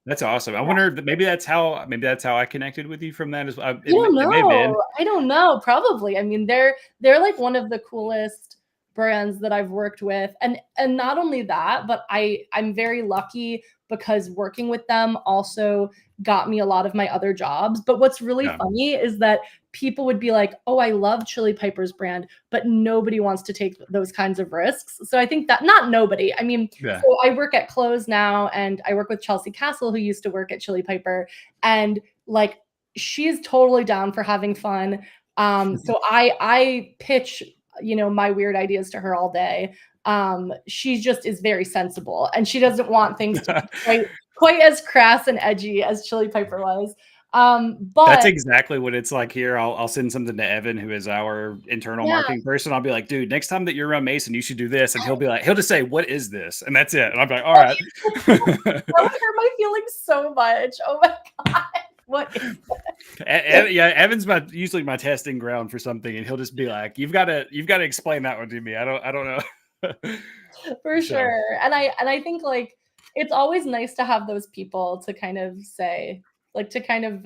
that's awesome. I wonder, maybe that's how I connected with you from that as well. I don't know. Probably. I mean, they're like one of the coolest brands that I've worked with. And not only that, but I'm very lucky because working with them also got me a lot of my other jobs. But what's really funny is that people would be like, oh, I love Chili Piper's brand, but nobody wants to take those kinds of risks. So I think that not nobody, I mean, so I work at Close now, and I work with Chelsea Castle, who used to work at Chili Piper, and like, she's totally down for having fun. So I pitch, you know, my weird ideas to her all day. She just is very sensible, and she doesn't want things to be quite as crass and edgy as Chili Piper was. But that's exactly what it's like here. I'll send something to Evan, who is our internal marketing person. I'll be like, dude, next time that you're around Mason, you should do this. And he'll be like, he'll just say, what is this? And that's it. And I'll be like, all right. That would hurt my feelings so much. Oh my God. What is that? Yeah, Evan's usually my testing ground for something, and he'll just be like, you've got to explain that one to me. I don't know. For sure. And I think like it's always nice to have those people to kind of say, like, to kind of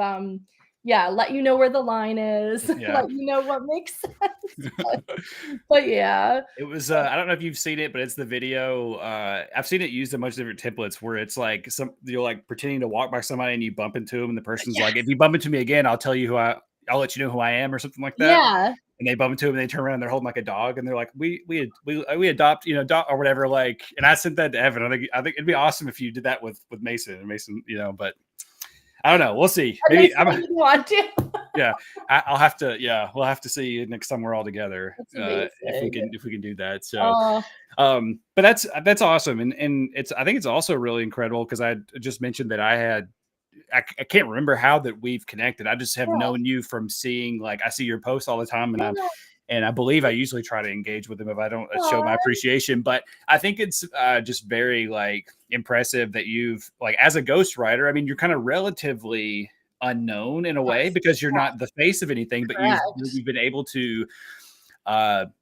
let you know where the line is, let you know what makes sense. But yeah, it was I don't know if you've seen it, but it's the video. I've seen it used in much different templates where it's like you're like pretending to walk by somebody and you bump into them, and the person's like, if you bump into me again, I'll tell you I'll let you know who I am, or something like that. Yeah. And they bump into him and they turn around and they're holding like a dog, and they're like, we adopt, you know, dog or whatever. Like, and I sent that to Evan. I think it'd be awesome if you did that with Mason, you know, but I don't know. We'll see. Maybe you want to. Yeah, I'll have to. Yeah, we'll have to see next time we're all together if we can do that. So, but that's awesome, and I think it's also really incredible because I just mentioned that I can't remember how that we've connected. I just have known you from seeing, like, I see your posts all the time, and I believe I usually try to engage with them if I don't show my appreciation. But I think it's just very like impressive that you've, like, as a ghostwriter, I mean, you're kind of relatively unknown in a way because you're not the face of anything, but you've been able to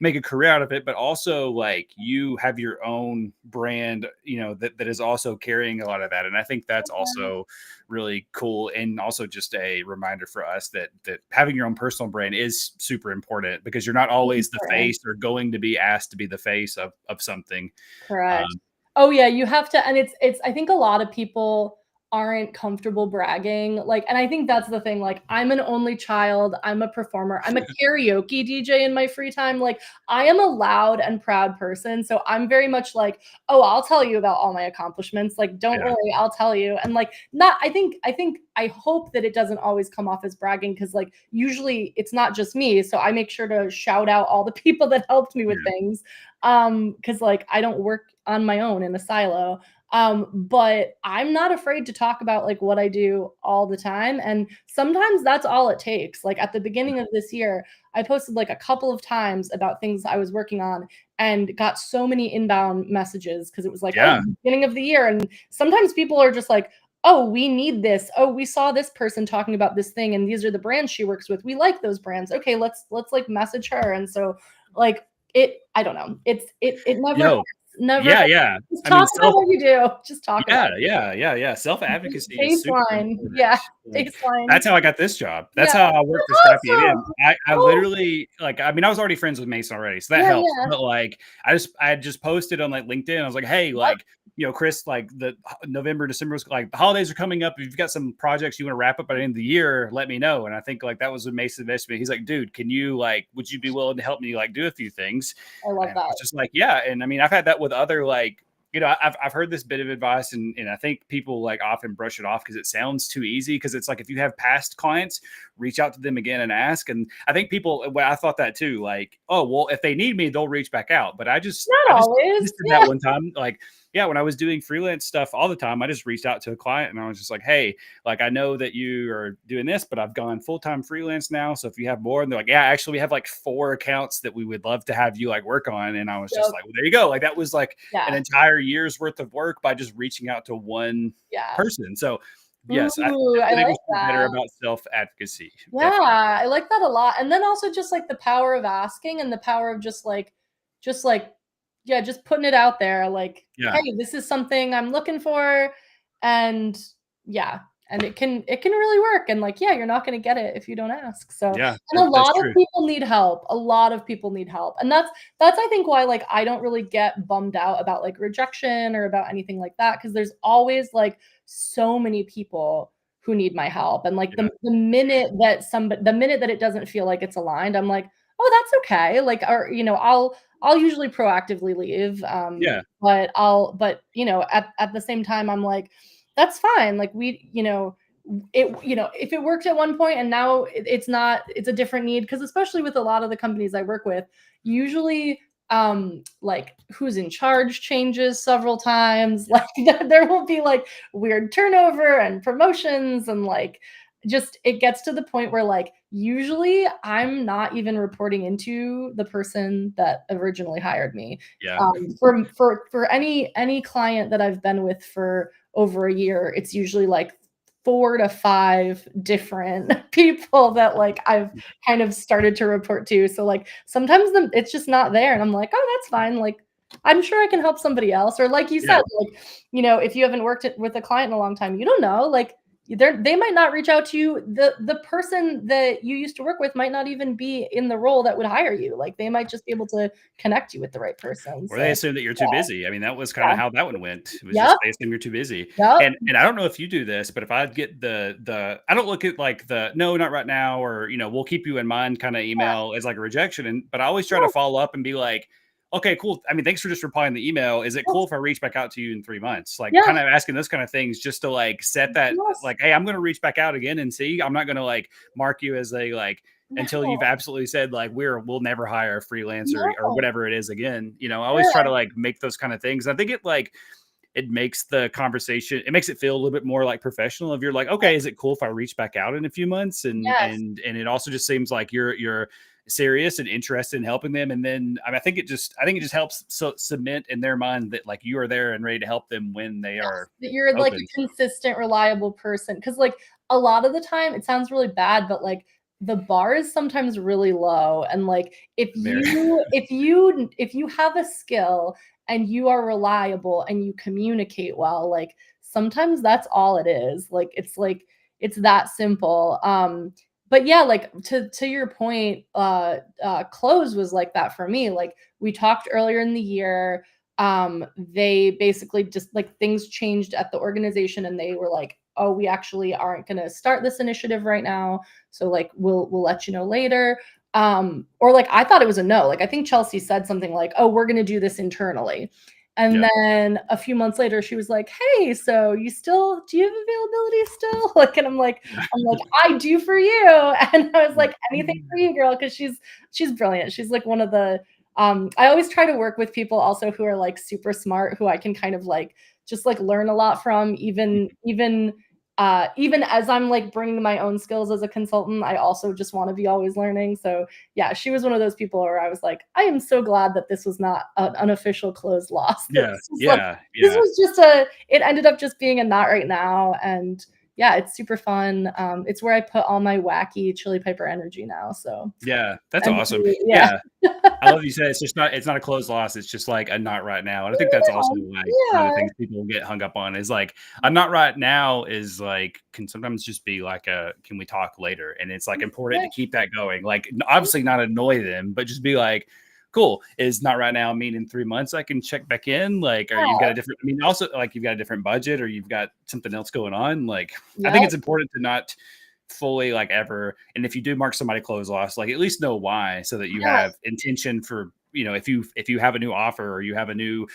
make a career out of it, but also like you have your own brand, you know, that is also carrying a lot of that. And I think that's also really cool. And also just a reminder for us that having your own personal brand is super important because you're not always the face or going to be asked to be the face of something. Correct. Oh yeah, you have to. And it's, I think a lot of people aren't comfortable bragging. Like, and I think that's the thing. Like, I'm an only child. I'm a performer. I'm a karaoke DJ in my free time. Like, I am a loud and proud person. So I'm very much like, oh, I'll tell you about all my accomplishments. Like, don't worry, I'll tell you. And like, I hope that it doesn't always come off as bragging because like usually it's not just me. So I make sure to shout out all the people that helped me with things. Because like I don't work on my own in a silo. But I'm not afraid to talk about like what I do all the time. And sometimes that's all it takes. Like at the beginning of this year, I posted like a couple of times about things I was working on and got so many inbound messages because it was like, oh, beginning of the year. And sometimes people are just like, oh, we need this. Oh, we saw this person talking about this thing and these are the brands she works with. We like those brands. Okay, let's like message her. And so like I don't know. It never Never. Yeah. Just talk about what you do. Just talk about it. Yeah. Self-advocacy is super important. Yeah. Baseline. That's how I got this job. That's how I worked for Scrappy again. I literally, like, I mean, I was already friends with Mason already, so that helps. But like, I had just posted on like LinkedIn. I was like, hey, like, you know, Chris, like the November, December was like the holidays are coming up. If you've got some projects you want to wrap up by the end of the year, let me know. And I think like that was a Mason investment. He's like, dude, would you be willing to help me like do a few things? I love that. I was just like, yeah. And I mean, I've had that with other, like, you know, I've heard this bit of advice and I think people like often brush it off because it sounds too easy. Because it's like, if you have past clients, reach out to them again and ask. And I think I thought that too, like, oh, well, if they need me, they'll reach back out. But I just did that one time. Like, when I was doing freelance stuff all the time, I just reached out to a client and I was just like, hey, like, I know that you are doing this, but I've gone full-time freelance now. So if you have more, and they're like, yeah, actually we have like 4 accounts that we would love to have you like work on. And I was just like, well, there you go. Like that was like an entire year's worth of work by just reaching out to one person. So yes, I think we should be better about self-advocacy. Yeah, definitely. I like that a lot. And then also just like the power of asking and the power of just putting it out there. Like, hey, this is something I'm looking for. And and it can really work. And like, yeah, you're not going to get it if you don't ask. So, Yeah, and a that's lot of true. people need help. A lot of people need help. And that's I think why like I don't really get bummed out about like rejection or about anything like that, because there's always like so many people who need my help. And like Yeah. the minute that it doesn't feel like it's aligned, I'm like, oh, that's okay. Like, or I'll usually proactively leave. Yeah. But at the same time, I'm like, that's fine. Like if it worked at one point and now it's not, it's a different need. Because especially with a lot of the companies I work with, usually like who's in charge changes several times. Like there will be like weird turnover and promotions, and like just it gets to the point where like usually I'm not even reporting into the person that originally hired me. Yeah. For any client that I've been with for over a year, it's usually like 4 to 5 different people that like I've kind of started to report to. So like sometimes it's just not there, and I'm like, oh, that's fine. Like I'm sure I can help somebody else. Or like you Yeah. said, like if you haven't worked with a client in a long time, you don't know. Like they might not reach out to you. The person that you used to work with might not even be in the role that would hire you. Like they might just be able to connect you with the right person. Or they So assume that you're too busy. I mean, that was kind of yeah, how that one went. It was yep, just they assume you're too busy. yep, And I don't know if you do this, but if I get the I don't look at like the no, not right now, or we'll keep you in mind kind of email as like a rejection. But I always try to yeah, follow up and be like, okay, cool. I mean, thanks for just replying to the email. Is it yes, cool if I reach back out to you in 3 months? Like yeah, kind of asking those kind of things just to like set that yes, like, hey, I'm gonna reach back out again and see. I'm not gonna like mark you as a like until no, you've absolutely said like we'll never hire a freelancer or no, whatever it is again. I always try yeah, to like make those kind of things. I think it makes the conversation, it makes it feel a little bit more like professional. If you're like, okay, is it cool if I reach back out in a few months? And yes. and it also just seems like you're serious and interested in helping them. And then I think it just helps cement in their mind that like you are there and ready to help them when they Yes, are that you're like open. a consistent, reliable person. Because like a lot of the time, it sounds really bad, but like the bar is sometimes really low. And like Very. if you have a skill and you are reliable and you communicate well, like sometimes that's all it is. Like it's that simple. But yeah, like to your point, close was like that for me. Like we talked earlier in the year, they basically just like things changed at the organization, and they were like, oh, we actually aren't going to start this initiative right now, so like we'll let you know later. Or like I thought it was a no. Like I think Chelsea said something like, oh, we're going to do this internally. And Yeah. then a few months later she was like, hey, so do you have availability still? Like, and I'm like, I do for you. And I was like, anything for you, girl, because she's brilliant. She's like one of the I always try to work with people also who are like super smart, who I can kind of like just like learn a lot from, even as I'm like bringing my own skills as a consultant. I also just want to be always learning. So yeah, she was one of those people where I was like, I am so glad that this was not an unofficial closed loss. That Yeah. this was like, Yeah. this Yeah. was just it ended up just being a not right now. And yeah, it's super fun. It's where I put all my wacky Chili Piper energy now. So Yeah. That's and awesome. yeah. Yeah. I love you said it's not a closed loss. It's just like a not right now. And I think that's also like one of Yeah, the things people get hung up on is like a not right now is like can sometimes just be like a can we talk later? And it's like important yeah, to keep that going. Like obviously not annoy them, but just be like, cool, is not right now mean in 3 months I can check back in? Like, or you've got a different I mean, also like you've got a different budget or you've got something else going on. Like I yeah, think it's important to not fully like ever, and if you do mark somebody close loss, like at least know why so that you yes, have intention for if you have a new offer or you have a new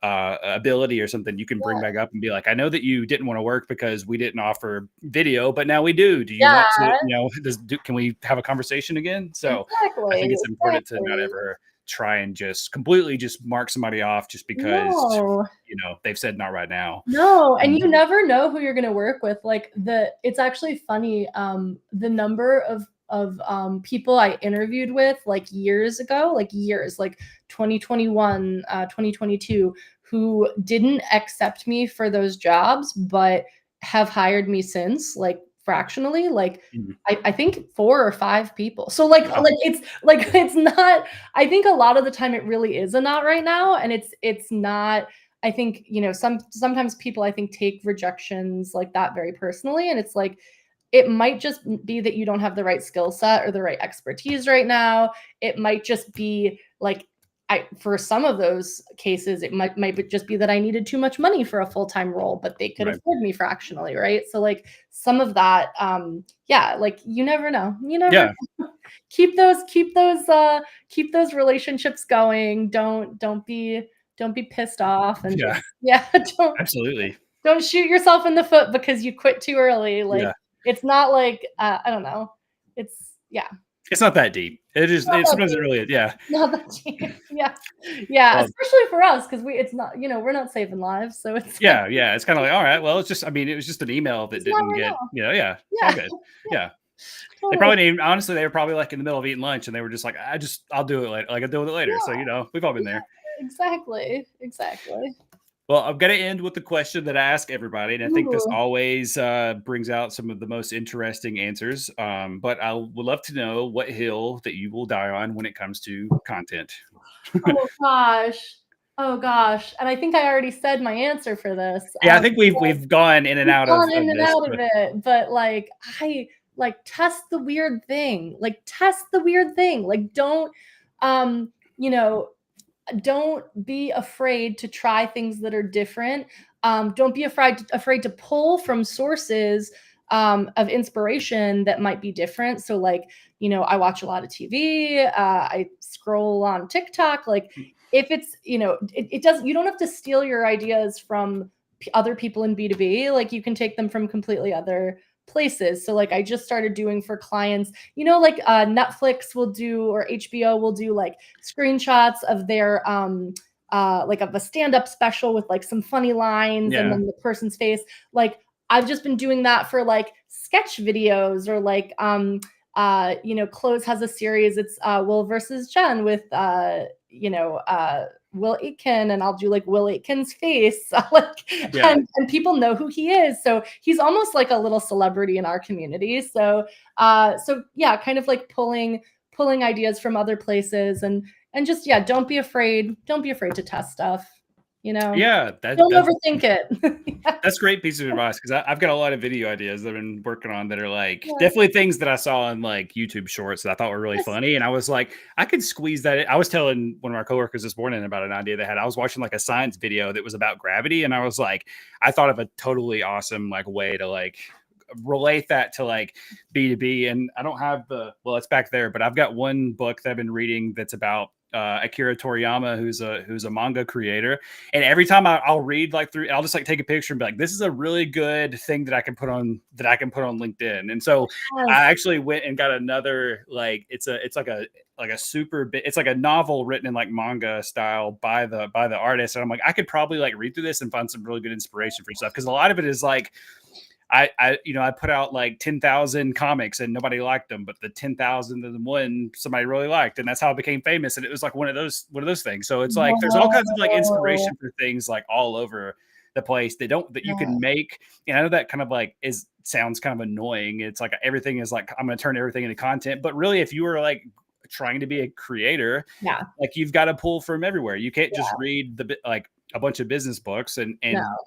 ability or something you can bring yeah, back up and be like, I know that you didn't want to work because we didn't offer video, but now we do you yeah, want to can we have a conversation again? So I exactly, think it's important to not exactly. ever try and just completely just mark somebody off just because No. they've said not right now. No, and um, you never know who you're gonna work with. Like it's actually funny, the number of people I interviewed with like years ago, like years, like 2021, 2022, who didn't accept me for those jobs, but have hired me since, like fractionally, like mhm. I think 4 or 5 people. So like Wow. it's not. I think a lot of the time it really is a not right now, and it's not I think, sometimes people, I think, take rejections like that very personally. And it's like, it might just be that you don't have the right skill set or the right expertise right now. It might just be like, for some of those cases, it might just be that I needed too much money for a full-time role, but they could afford me fractionally, right? So like some of that, like you never know. Yeah. Keep those relationships going. Don't be pissed off, and Yeah. don't Absolutely. don't shoot yourself in the foot because you quit too early. Like Yeah. it's not like I don't know. It's It's not that deep. Sometimes it really is. Yeah. not that deep. Yeah. Well, Especially for us, because it's not, we're not saving lives. So it's like, yeah. Yeah. It's kind of like, all right, well, it's just, I mean, it was just an email that it's not didn't right get, now. yeah, it's all Yeah. good. Yeah. They Totally. probably didn't, honestly, they were probably like in the middle of eating lunch and they were just like, I'll do it later. Like, I'll deal with it later. So, we've all been there. Exactly. Well, I'm going to end with the question that I ask everybody. And I think this Ooh. always brings out some of the most interesting answers. But I would love to know what hill that you will die on when it comes to content. Oh gosh. Oh gosh. And I think I already said my answer for this. Yeah, I think we've gone in and out of Gone in and this. out of it, but like I like test the weird thing. Like don't you know don't be afraid to try things that are different. Don't be afraid to pull from sources of inspiration that might be different. So like, I watch a lot of TV. I scroll on TikTok. Like if it's, it doesn't, you don't have to steal your ideas from other people in B2B. Like you can take them from completely other places. So like I just started doing for clients, like Netflix will do, or HBO will do like screenshots of their like of a stand-up special with like some funny lines and then the person's face. Like I've just been doing that for like sketch videos, or like Close has a series, it's Will versus Jen with Will Aitken, and I'll do like Will Aitken's face, and people know who he is. So he's almost like a little celebrity in our community. So, kind of like pulling ideas from other places, and just don't be afraid to test stuff. Yeah, don't overthink it. That's a great piece of advice, because I've got a lot of video ideas that I've been working on that are like definitely things that I saw on like YouTube shorts that I thought were really funny. And I was like, I could squeeze that in. I was telling one of our coworkers this morning about an idea they had. I was watching like a science video that was about gravity. And I was like, I thought of a totally awesome like way to like relate that to like B2B. And I don't have it's back there, but I've got one book that I've been reading that's about Akira Toriyama, who's a manga creator. And every time I'll read like through, I'll just like take a picture and be like, this is a really good thing that I can put on LinkedIn. And so I actually went and got another, like, it's like a super big, it's like a novel written in like manga style by the artist. And I'm like, I could probably like read through this and find some really good inspiration for stuff. Cause a lot of it is like, I put out like 10,000 comics and nobody liked them, but the 10,001 somebody really liked, and that's how it became famous. And it was like one of those things. So it's like there's all kinds of like inspiration for things like all over the place that you can make. And I know that kind of like sounds kind of annoying. It's like everything is like I'm going to turn everything into content, but really, if you were like trying to be a creator, like you've got to pull from everywhere. You can't just read like a bunch of business books and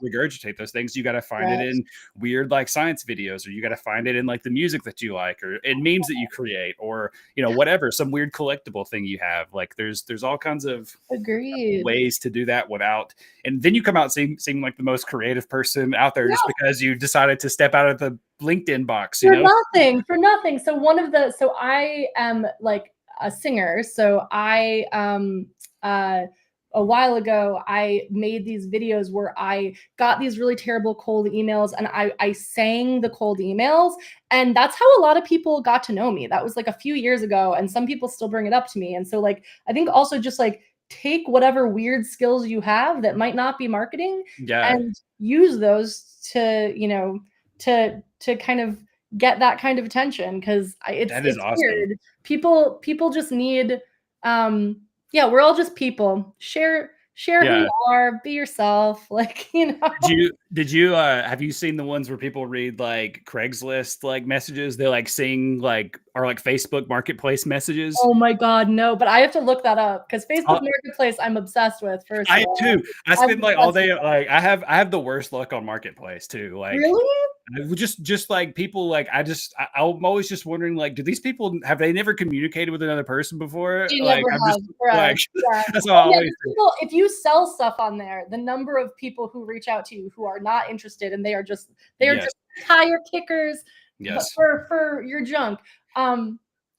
regurgitate those things. You got to find it in weird like science videos, or you got to find it in like the music that you like, or in memes that you create, or whatever, some weird collectible thing you have. Like there's all kinds of ways to do that without, and then you come out seem like the most creative person out there just because you decided to step out of the LinkedIn box, for nothing. So I am like a singer. So I a while ago, I made these videos where I got these really terrible cold emails, and I sang the cold emails. And that's how a lot of people got to know me. That was like a few years ago, and some people still bring it up to me. And so like, I think also just like take whatever weird skills you have that might not be marketing and use those to, to kind of get that kind of attention. Cause it's awesome. weird. People just need, we're all just people. Share share who Yeah. you are, be yourself. Like, Did you have you seen the ones where people read like Craigslist like messages? They like sing like or like Facebook Marketplace messages. Oh my God, no, but I have to look that up because Uh, Facebook Marketplace I'm obsessed with, first I of am all. too. I I'm spend like all obsessed with day it. like I have the worst luck on Marketplace too. Like Really? I would just like people like I'm always just wondering like do these people have they never communicated with another person before? They Like never I'm have, just like correct, yeah. that's all I Oh, yeah, always the think. people if you sell stuff on there, the number of people who reach out to you who are not interested and they are just Yes. tire kickers, but Yes. for your junk.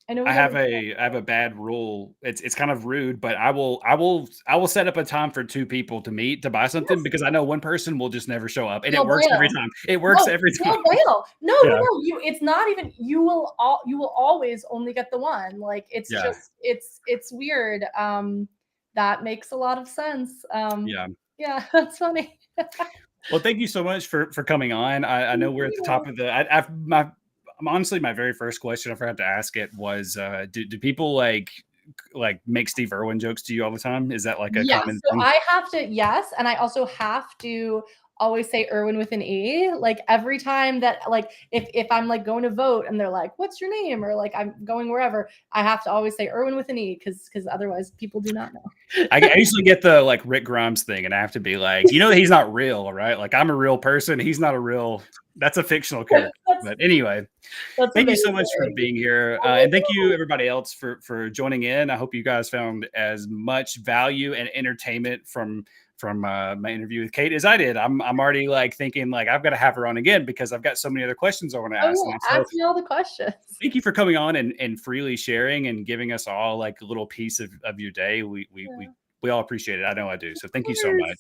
I know we got I have a bad rule. It's kind of rude, but I will set up a time for two people to meet to buy something yes, because I know one person will just never show up, and it they'll works every bail. time. It works No, every time. they'll bail. No, no, Yeah, no. It's not even. You will always only get the one. Like it's yeah, just it's weird. That makes a lot of sense. yeah. Yeah, that's funny. Well, thank you so much for coming on. I know we're at the top of the. I'm honestly my very first question. I forgot to ask it was do people like make Steve Irwin jokes to you all the time? Is that like a Yes. common So thing? I have to, yes, and I also have to always say Irwin with an E. Like every time that like if I'm like going to vote and they're like, "What's your name?" or like I'm going wherever, I have to always say Irwin with an E because otherwise people do not know. I usually get the like Rick Grimes thing, and I have to be like, he's not real, right? Like I'm a real person. He's not a real. That's a fictional character. that's But anyway, that's thank you so amazing. much for being here, Oh my and thank you God. everybody else for joining in. I hope you guys found as much value and entertainment from my interview with Kate as I did. I'm already like thinking like I've got to have her on again because I've got so many other questions I want to Oh ask. And yeah, so ask me all the questions. thank you for coming on and freely sharing and giving us all like a little piece of your day. Yeah. We all appreciate it. I know I do. So Of thank you so course. much.